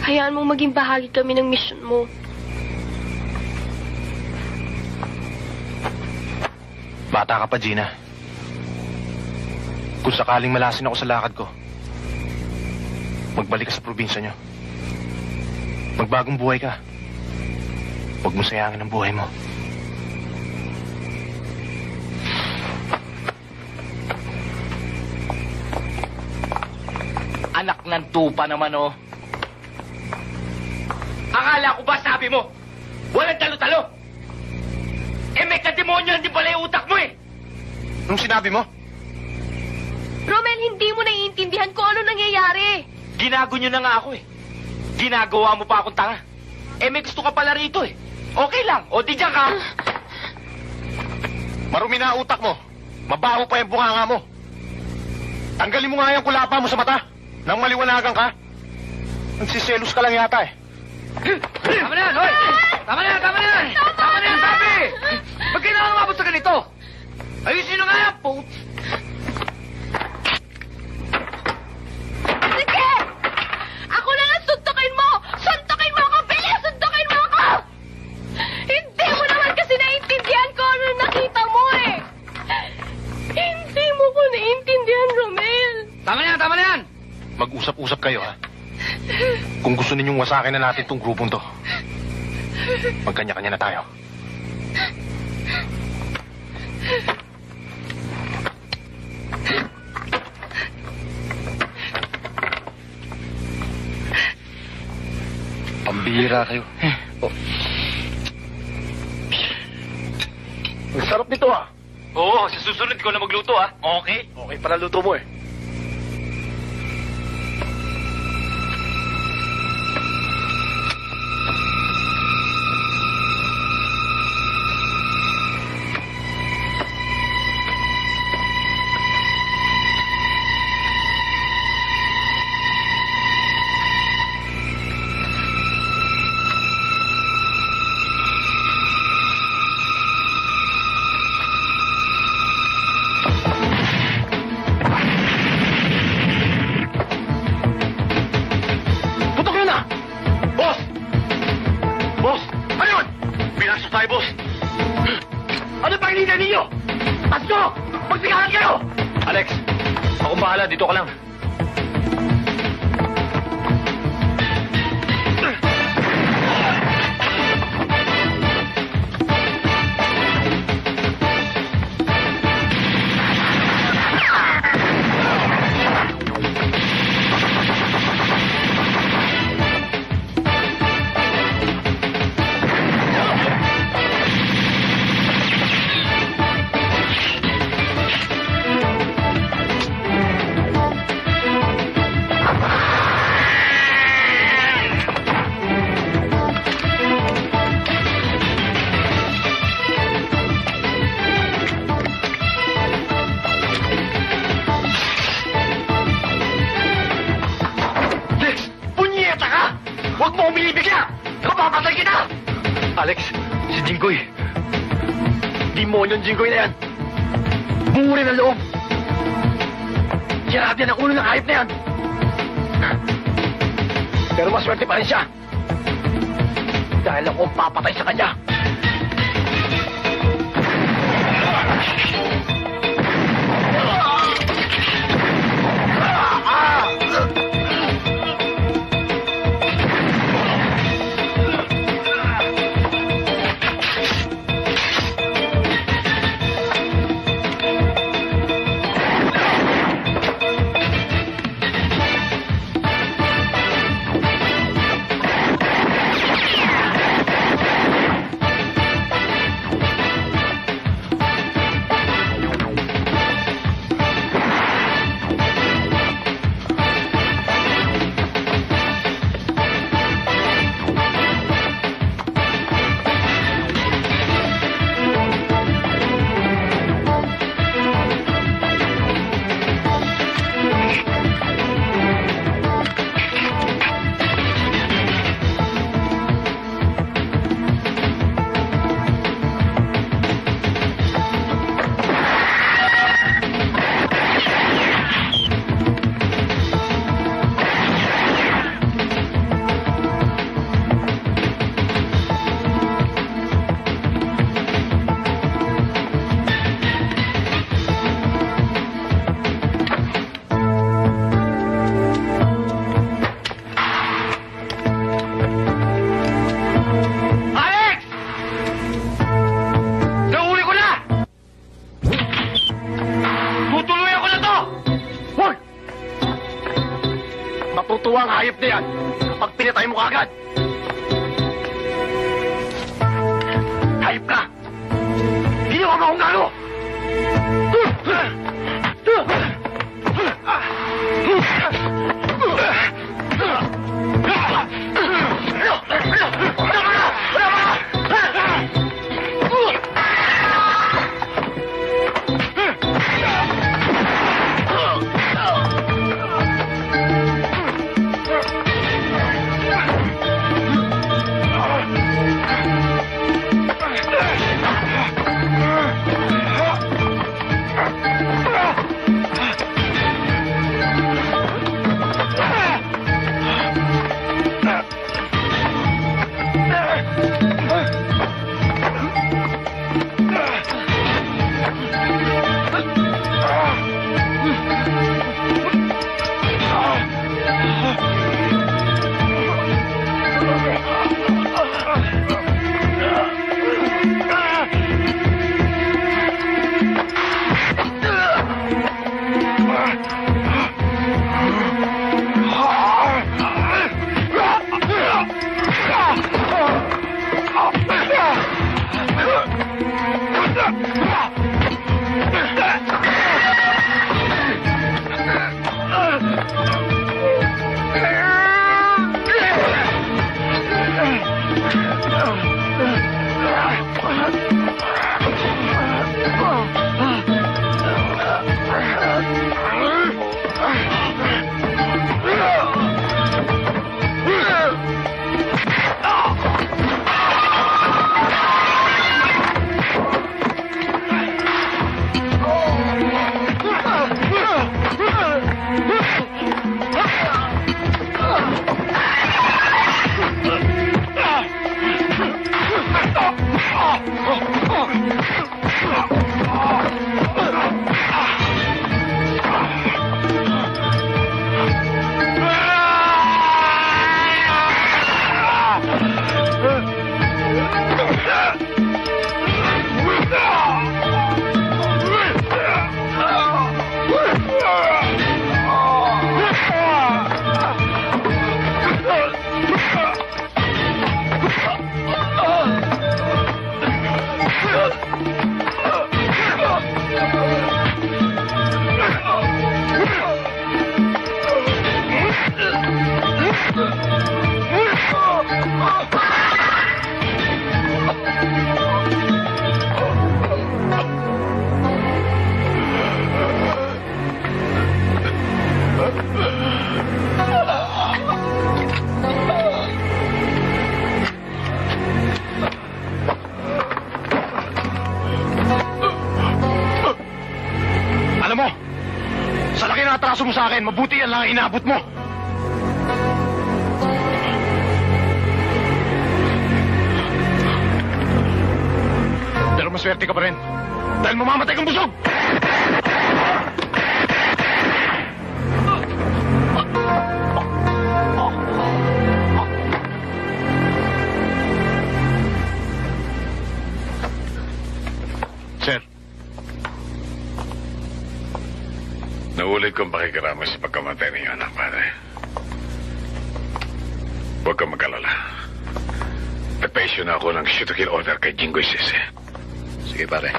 Hayaan mong maging bahagi kami ng mission mo. Bata ka pa, Gina. Kung sakaling malasin ako sa lakad ko, magbalik ka sa probinsya nyo. Magbagong buhay ka. Huwag mo sayangin ang buhay mo. Anak ng tupa naman, oh. Akala ko ba sabi mo, walang talo-talo? Eh, may kademonyo, hindi pala yung utak mo, eh. Anong sinabi mo? Romel, hindi mo naiintindihan kung ano nangyayari. Ginago nyo na nga ako, eh. Ginagawa mo pa akong tanga. Eh, may gusto ka pala rito, eh. Okay lang, o di dyan ka. Marumi na ang utak mo. Mabaho pa yung bunganga mo. Tanggalin mo nga yung kulapa mo sa mata. Nang maliwanagan ka. Nagsiselos ka lang yata eh. Tama na yan, hoy! Tama na yan, tama na yan! Tama na yan, sabi! Ba't kailangan umabot sa ganito? Ayusin nyo nga yan, po! Sige! Ako na lang suntukin mo! Suntukin mo ako! Bilis! Suntukin mo ako! Hindi mo naman kasi naiintindihan ko ano nakita mo eh! Hindi mo ko naiintindihan, Romel! Tama na yan, tama na yan! Mag-usap-usap kayo ha. Kung gusto ninyong wasakin na natin tong grupong to, magkanya-kanya na tayo. Pambihira kayo. Oh. Ang sarap nito ah. Oo, sa susunod ko na magluto, ah. Okay? Okay pala luto mo eh. bahala. Dito ka lang. Huwag mo umibigla! Kapapatay kita! Alex, si Jinggoy. Demonyo Jinggoy na yan. Bumuri ng loob. Yarap yan ang ulo ng hayop na yan. Pero maswerte pa rin siya. Dahil ako ang papatay sa kanya. Matutuwa ang hayop na yan kapag pinatay mo kagad. Hayop ka! Ginawa mo akong gano! Alam mo, sa laki ng atraso mo sa akin, mabuti yan lang ang inabot mo. Pero maswerte ka pa rin. Dahil mamamatay kang busog! Sir, Naulit kong pakikiramay sa pagkamatay ng iyong anak, pare. Huwag kang mag-alala. Nagpa-issue na ako ng shoot to kill order kay Jinggoy Sisi. Sige, pare.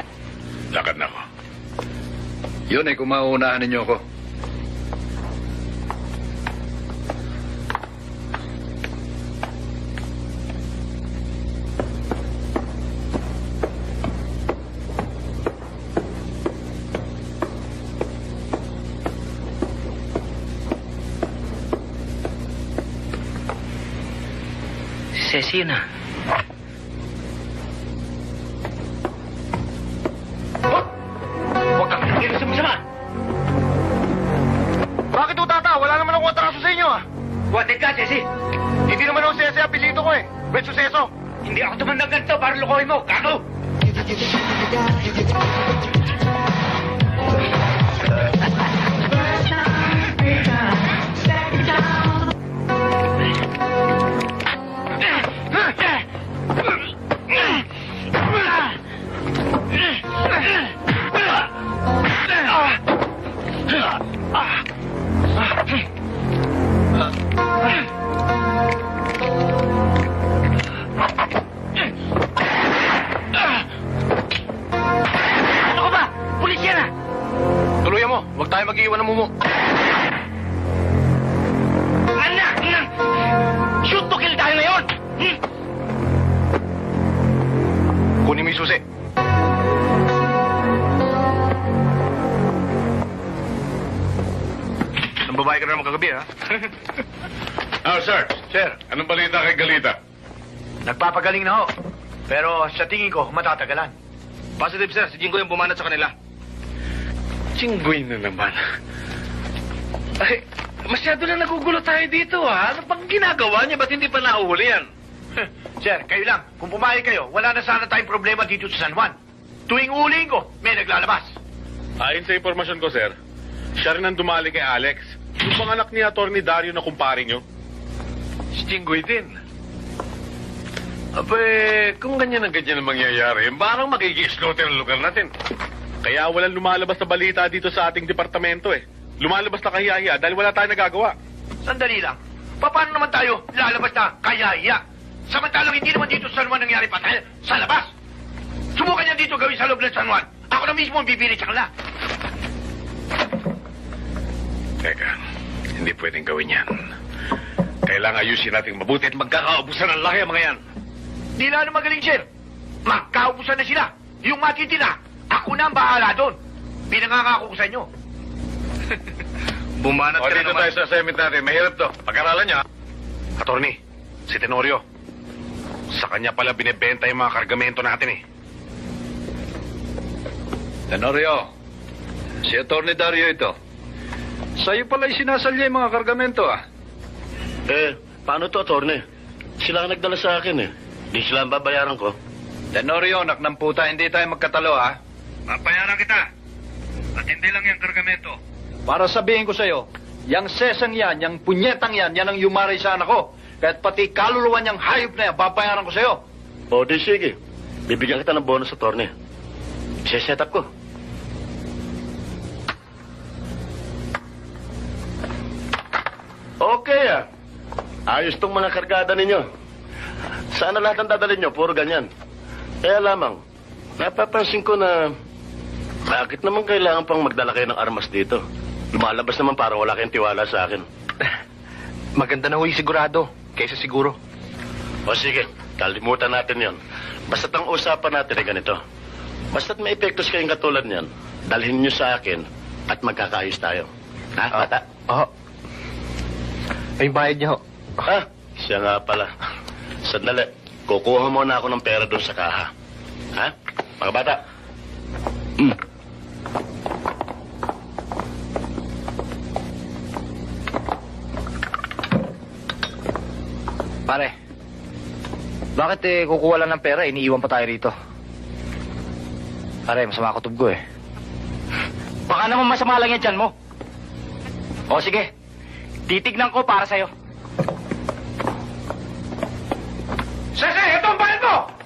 Lakad na ako. Yun ay kung mauunahan ninyo ako. Ceci na. huwag kang kikilos sa masama! Bakit ho, tata? Wala naman akong atraso sa inyo, ah! Wanted ka, Ceci. Hindi naman ako Ceci, apelyido ko eh. Bet suseso. Hindi ako tumandang ganito para lukohin mo, kako! Ano ka ba? Pulis yan ah! Tuluyan mo. Huwag tayo mag-iwan ng mumu. Anak ng... Shoot to kill tayo ngayon! Kunin mo yung susi. Ang babae ka na naman kagabi, ha? Sir. Sir, Anong balita kay Galita? Nagpapagaling na ho. Pero sa tingin ko, matatagalan. Positive, sir. Si Jingo yung bumanat sa kanila. Jinggoy na naman. Ay, masyado na nagugulo tayo dito, ha? Ano pang ginagawa niya? Ba't hindi pa nauhuli yan? Sir, kayo lang. Kung pumayag kayo, wala na sana tayong problema dito sa San Juan. Tuwing uling ko, may naglalabas. Ayon sa impormasyon ko, sir, siya rin ang dumali kay Alex. Yung panganak ni Atty. Dario na kumpare nyo. Si Jinggoy din. Abe, kung ganyan ang mangyayari, parang magiging slaughter ang lugar natin. Kaya walang lumalabas na balita dito sa ating departamento eh. Lumalabas na kahiya-hiya dahil wala tayong nagagawa. Sandali lang. Paano naman tayo lalabas na kaya-iya? Samantalang hindi naman dito sa San Juan nangyari patay sa labas. Subukan niya dito gawin sa loob ng San Juan. Ako na mismo ang bibili sa kanila. Teka, hindi pwedeng gawin yan. Kailangan ayusin natin mabuti at magkakaubusan ng laki ang mga yan. Di lalo magaling, sir. Magkaubusan na sila. Yung matitira, ako na ang bahala doon. Pinangangako ko sa inyo. Bumanat ka na naman. Dito tayo sa assignment natin. Mahirap to. Pag-aralan niya. Attorney, si Tenorio. Sa kanya pala binebenta yung mga kargamento natin eh. Tenorio, si Atty. Dario ito. Sa'yo pala sinasalya yung mga kargamento, ah. Paano to, Atty.? Sila ang nagdala sa akin, eh. Di sila ang babayaran ko. Tenorio, anak ng puta, hindi tayo magkatalo, ah. Papayaran kita. At hindi lang yung kargamento. Para sabihin ko sa'yo, yang sesang yan, yang punyetang yan, yan ang yumaray sa anak ko. Kahit pati kaluluwa niyang hayop na yan, babayaran ko sa'yo. O, di sige. Bibigyan kita ng bonus, Atty. Set up ko. Ayos tong mga kargada ninyo. Sana lahat ng dadalhin nyo, puro ganyan. Kaya lamang, napapansin ko na bakit naman kailangan pang magdala kayo ng armas dito? Lumalabas naman parang wala kayong tiwala sa akin. Maganda na huy sigurado, kaysa siguro. O sige, kalimutan natin yon. Basta't ang usapan natin ay ganito. Basta't may epektos kayong katulad niyan, dalhin nyo sa akin at magkakaayos tayo. Ha, bata? Oo. Ay, bayad niyo ho. Ha? Siya nga pala. Sandali, kukuha muna ako ng pera doon sa kaha. Ha? Mga bata? Pare, bakit kukuha lang ng pera, iniiwan pa tayo rito? Pare, masama kutob ko eh. Baka naman masama lang yan dyan mo. O sige, titignan ko para sa'yo. Sese, ito ang bayad mo!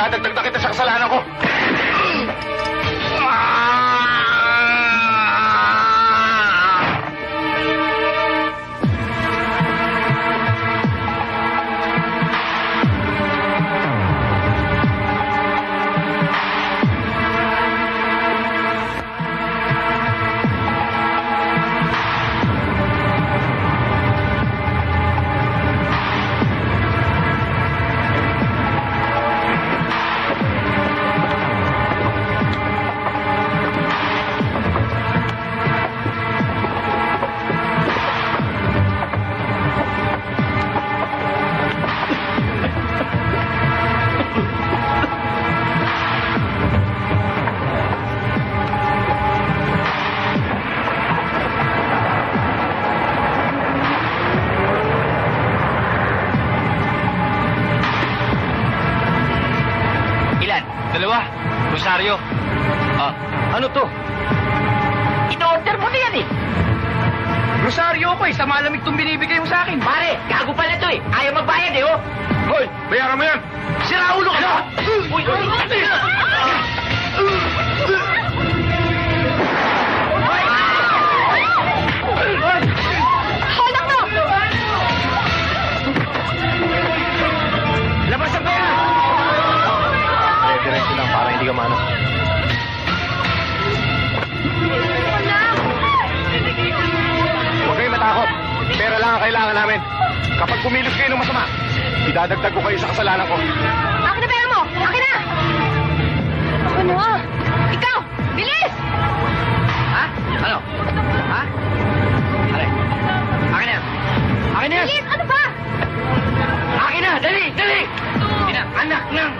idadagdag na kita sa kasalanan ko. Dalawa. Rosario. Ano to? In-order mo na yan eh. Rosario ko eh. Sa malamig tong binibigay mo sa akin. Pare, gago pala to eh. Ayaw magbayad eh, oh. Hoy, bayaran mo yan! Sira ulo ka! Uy, Halang mo! Labas ang pera! Diretso lang para hindi ka mano. Huwag kayong matakot. Pera lang ang kailangan namin. Kapag kumilos kayo ng masama, idadagdag ko kayo sa kasalanan ko. Akin na pera mo! Akin na! Ano? Ikaw! Bilis! Ha? Ano? Ha? Aray. Akin na. Akin na. Bilis! Ano ba? Akin na. Dali. Dali. Ina, anak ng...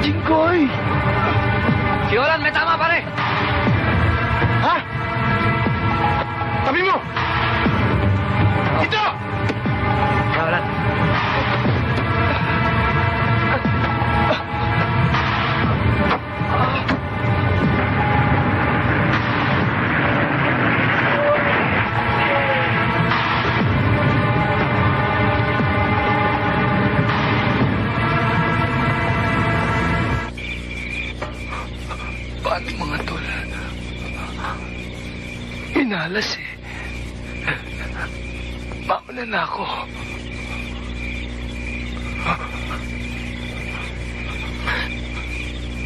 Jinggoy! Si Olan, may tama pare. Ha? Tabi mo! Ito! Olan. Paano mga tol? Minalas eh. Mauna na ako.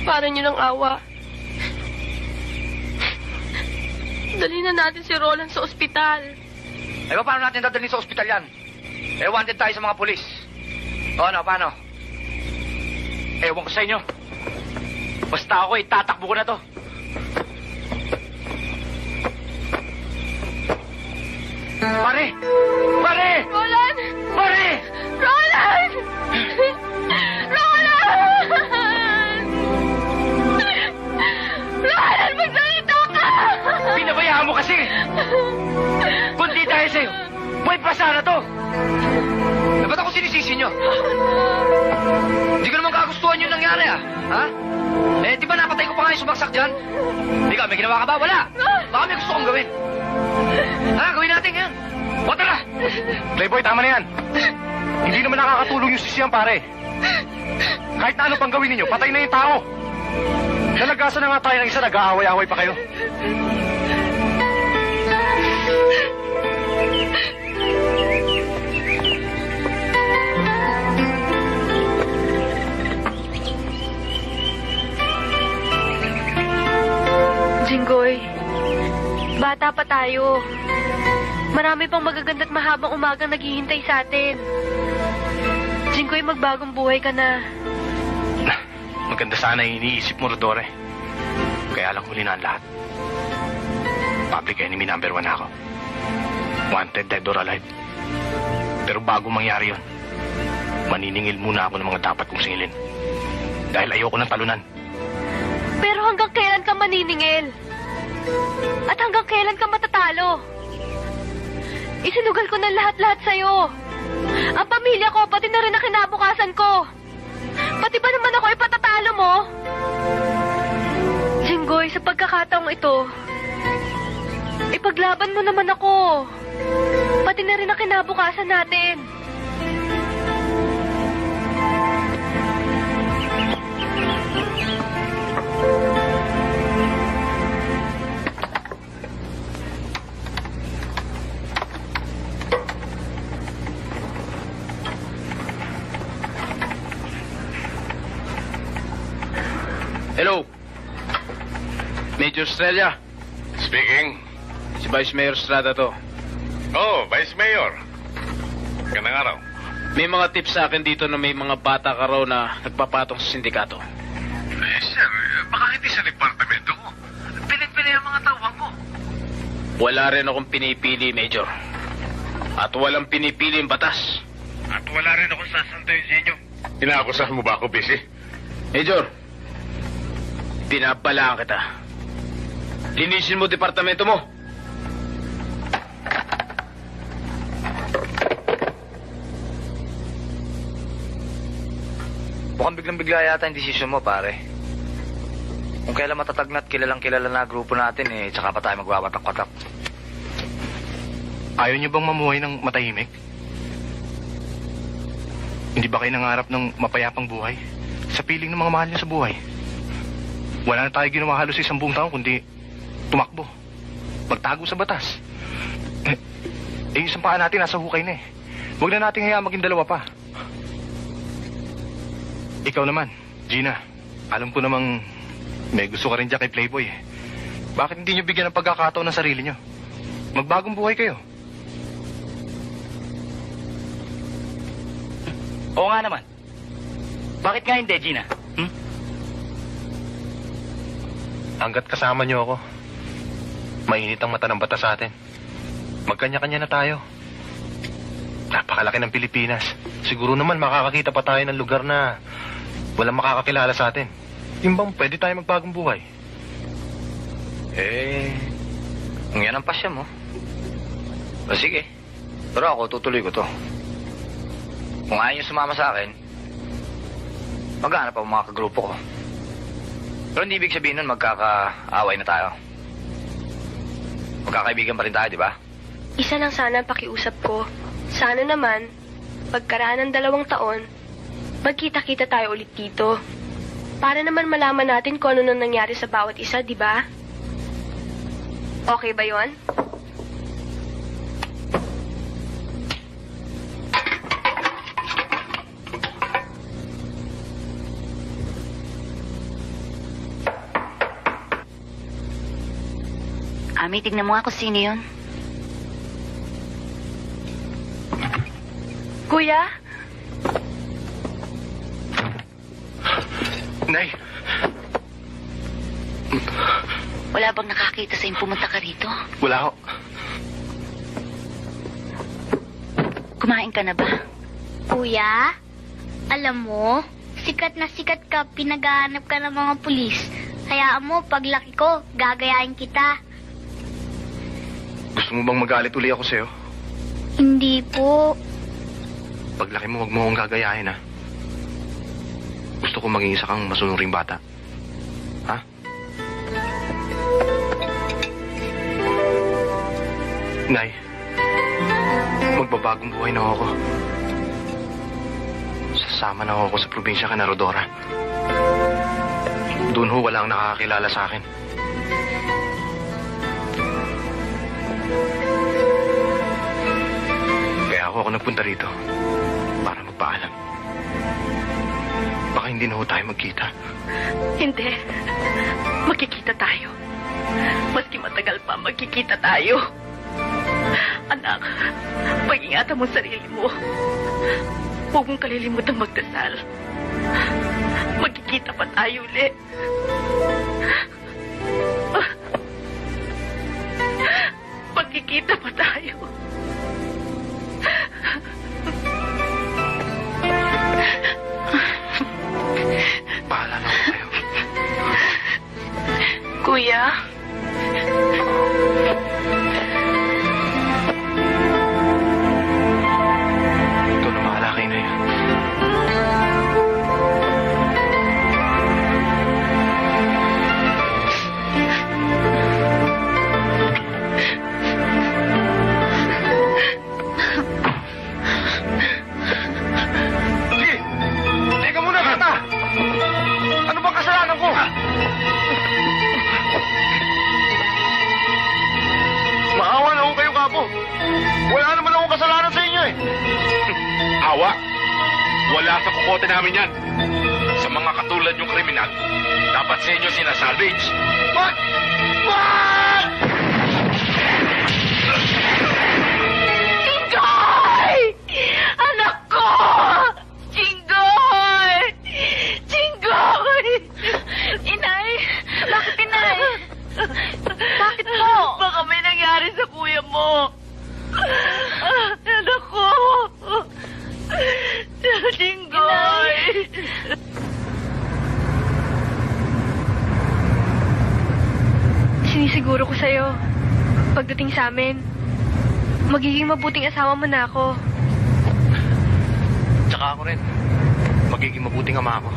Para niyo ng awa. Dali na natin si Roland sa ospital. Eh, paano natin dadalhin sa ospital yan? Eh, wanted tayo sa mga pulis. O, ano, paano? Ewan ko sa inyo. Basta ako, itatakbo ko na to. Pare! Pare! Roland! Pare! Roland! Roland! Roland, magsalita ka! Pinabayaan mo kasi! Kung di dahil sa'yo, may pasara to! Eh, ba't ako sinisisi nyo? Hindi ko naman kagustuhan yung nangyari, ah. Ha? Eh, di ba napatay ko pa nga yung sumaksak dyan? Ikaw, may ginawa ka ba? Wala! Baka may gusto kong gawin. Ha, gawin natin yan. O, tara! Playboy, tama na yan. Hindi naman nakakatulong yung sisiyan, pare. Kahit na ano pang gawin ninyo, patay na yung tao. Nalagasan na nga tayo ng isa, nag-aaway-aaway pa kayo. Jinggoy, bata pa tayo. Marami pang magaganda't mahabang umagang naghihintay sa atin. Jinggoy, magbagong buhay ka na. Maganda sana yung iniisip mo, Rodore. Kaya lang huli na ang lahat. Public enemy number 1 ako. Wanted, dead or alive. Pero bago mangyari yon, maniningil muna ako ng mga dapat kong singilin. Dahil ayoko ng talunan. Pero hanggang kailan ka maniningil? At hanggang kailan ka matatalo? Isinugal ko na lahat-lahat sa'yo. Ang pamilya ko, pati na rin ang kinabukasan ko. Pati ba naman ako ipatatalo mo? Jinggoy, sa pagkakataong ito, ipaglaban mo naman ako. pati na rin ang kinabukasan natin. Hello. Major Estrella. Speaking. Si Vice Mayor Estrada to. Oh, Vice Mayor. Ganang araw. May mga tips sa akin dito na may mga bata ka raw na nagpapatong sa sindikato. Eh, sir, baka hindi sa departamento ko. Pinipili ang mga tauhan ko. Wala rin akong pinipili, Major. At walang pinipili yung batas. At wala rin akong sasantayin sa inyo. Inaakusahan mo ba ako, busy? Major, pinabalaan kita. Linisin mo departamento mo. Mukhang biglang-bigla yata yung desisyon mo, pare. Kung kailan matatag na at kilalang-kilala na grupo natin, tsaka pa tayo magwawatak-watak. Ayaw niyo bang mamuhay ng matahimik? Hindi ba kayo nangarap ng mapayapang buhay? Sa piling ng mga mahal niyo sa buhay? Wala na tayo ginawa halos isang buong taon kundi tumakbo. Magtago sa batas. Yung isang paa natin nasa hukay na eh. Huwag na natin hayaan maging dalawa pa. Ikaw naman, Gina. Alam ko namang may gusto ka rin dyan kay Playboy eh. Bakit hindi niyo bigyan ng pagkakataon ng sarili niyo? Magbagong buhay kayo. Oo nga naman. Bakit nga hindi, Gina? Hanggat kasama niyo ako, mainit ang mata ng bata sa atin. Magkanya-kanya na tayo. Napakalaki ng Pilipinas. Siguro naman makakakita pa tayo ng lugar na walang makakakilala sa atin. Yung bang pwede tayo magbagong buhay? Kung yan ang pasya mo. O sige. Pero ako, tutuloy ko to. Kung ayaw niyo sumama sa akin, maghanap ako mga kagrupo ko. Pero hindi ibig sabihin nun magkakaaway na tayo. Magkakaibigan pa rin tayo, di ba? Isa lang sana ang pakiusap ko. Sana naman, pagkaraan ng 2 taon, magkita-kita tayo ulit dito. Para naman malaman natin kung ano nang nangyari sa bawat isa, di ba? Okay ba yon? Ami, tignan mo nga kung sino yun. Kuya? Nay! Wala bang nakakita sa'yong pumunta ka rito? Wala ho. Kumain ka na ba? Kuya, alam mo, sikat na sikat ka, pinaghahanap ka ng mga pulis. Hayaan mo, paglaki ko, gagayain kita. Gusto mo bang magalit uli ako sa'yo? Hindi po. Paglaki mo, huwag mo akong gagayahin, ha? Gusto ko maging isa kang masunuring bata. Ha? Nay, magbabagong buhay na ako. Sasama na ako sa probinsya ka na Rodora. Doon ho, walang nakakakilala sa akin. Kaya ako nagpunta rito para magpaalam. Baka hindi na ho tayo magkita. Hindi. Magkikita tayo. Maski matagal pa, magkikita tayo. Anak, pag-ingatan mo sarili mo. Huwag mong kalilimutang magdasal. Magkikita pa tayo ulit. Magkikita pa tayo. Paalala ko kayo. Kuya? Ikaw na mahala kayo na yun. Wala naman akong kasalanan sa inyo eh. Awa! Wala sa kukote namin yan. Sa mga katulad yung kriminal, dapat sa inyo sinasalvage. Wag! Wag! Jinggoy! Anak ko! Jinggoy! Jinggoy! Inay! Bakit, Inay? Bakit po? Baka may nangyari sa kuya mo. Anak ko! Jinggoy! Sinisiguro ko sa'yo, pagdating sa amin, magiging mabuting asawa mo na ako. Tsaka ako rin. Magiging mabuting ama ako.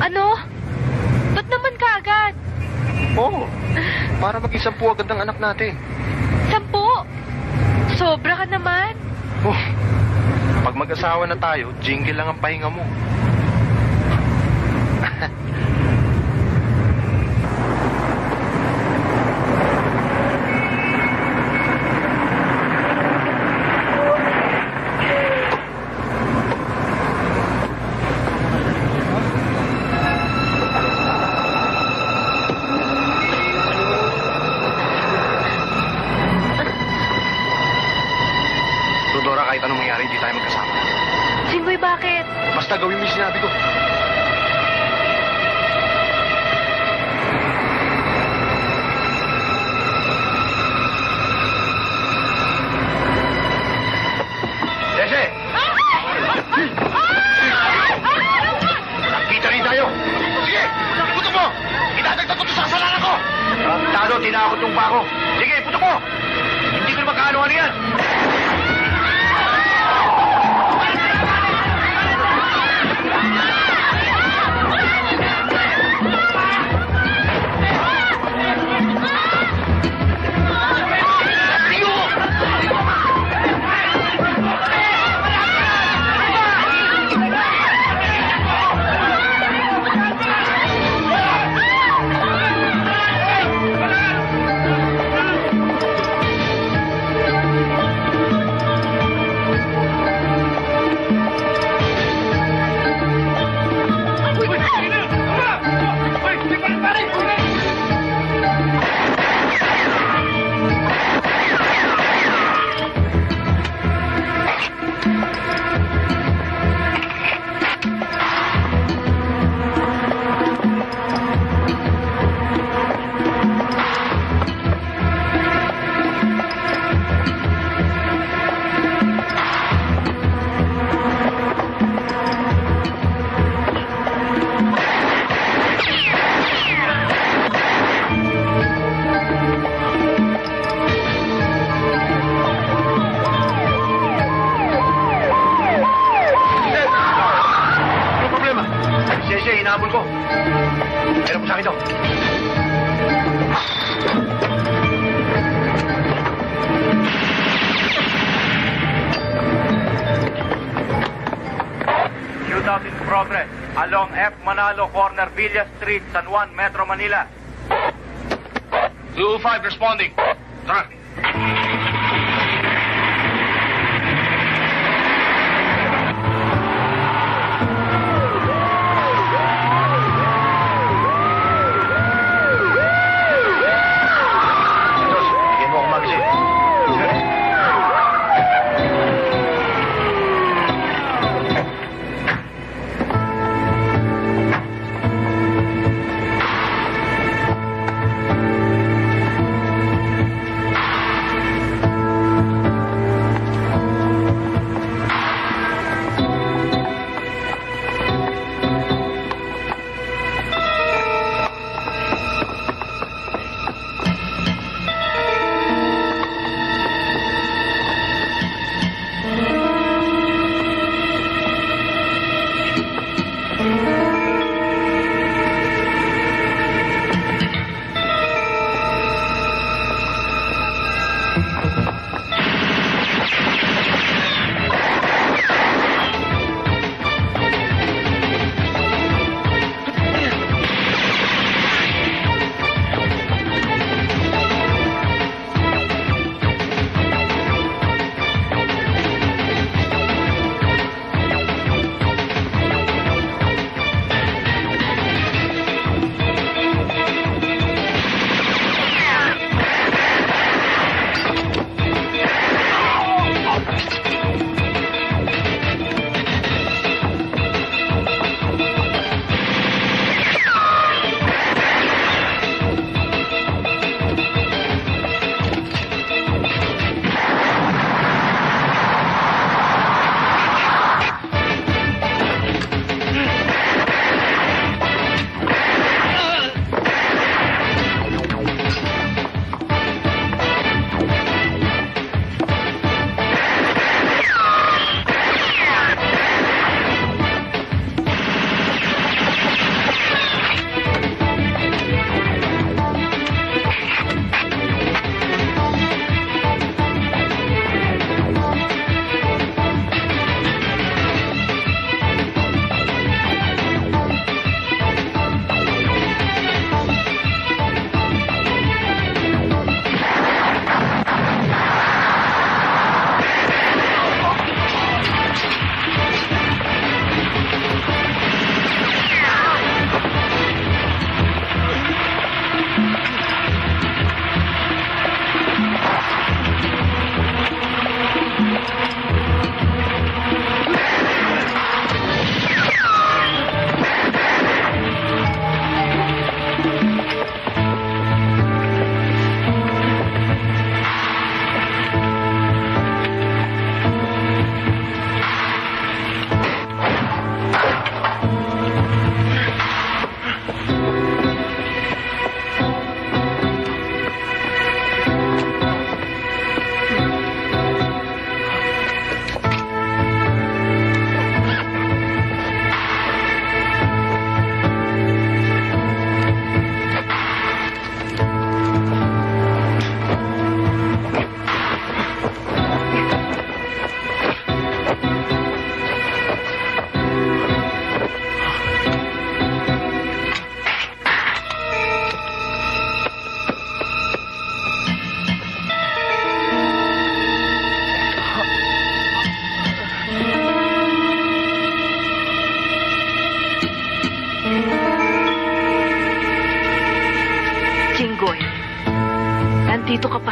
Ano? Ba't naman kaagad? Oo. Para maging 10 agad ang anak natin. 10? Sobra ka naman. Oh, pag mag-asawa na tayo, jingle lang ang pahinga mo. Rodora, kahit anong mangyari, hindi tayo magkasama. Jinggoy, bakit? Basta gawin mo yung sinabi ko. Jesse! Nakita rin tayo! Sige! Putok mo! Idadagdag ko ito sa kasalanan ko! Tado, tinakot yung pa ako. Sige, putok mo! Hindi ko na magkaano-ano yan! hinahabol ko. Meron po sa akin to. Shootout in progress along F. Manalo Corner, Villa Street, San Juan, Metro Manila. 205 responding. Tara.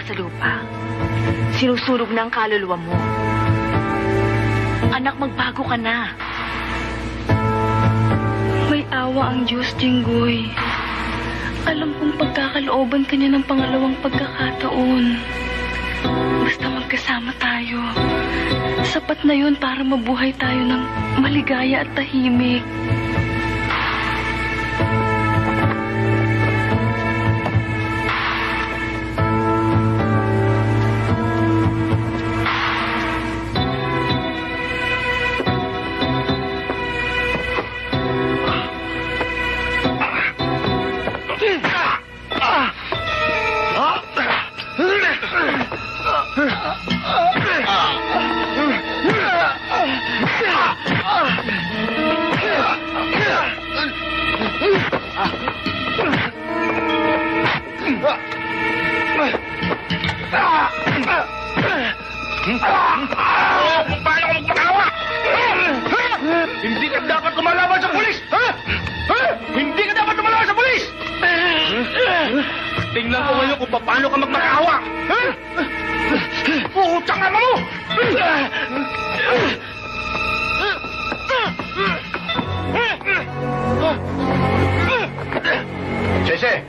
pa sa lupa. Sinusunog na ang kaluluwa mo. Anak, magbago ka na. May awa ang Diyos, Jinggoy. Alam kong pagkakalooban ka niya ng pangalawang pagkakataon. Basta magkasama tayo. Sapat na yun para mabuhay tayo ng maligaya at tahimik. Paano ka magpakawa? Hindi ka dapat lumalaban sa pulis! Ha? Ha? Hindi ka dapat lumalaban sa pulis! Tingnan ko ngayon kung paano ka magpakawa! Ha? Putang ama mo! Sese!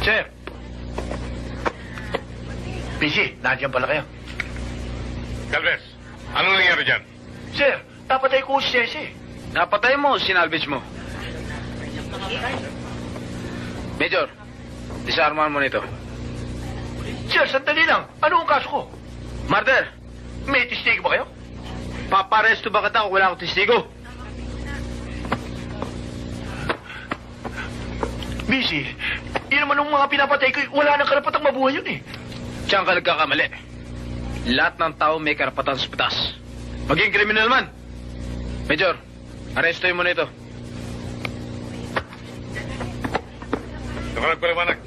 Sir! PC, nandiyan pala kayo. Galvez, anong nangyari dyan? Sir, napatay ko si Sese. Napatay mo, sinalvage mo. Major, disarmahan mo nito. Sir, sandali lang. Ano ang kaso ko? Murder! May testigo ba kayo? Paparesto ba kita kung wala akong testigo? Busy, yun naman ng mga pinapatay ko, wala nang karapatang mabuhay yun eh. Diyan ka nagkakamali. Lahat ng tao may karapatan sa batas. Maging kriminal man. Major, arestohin mo na ito. Ito ka nagpaliwanag.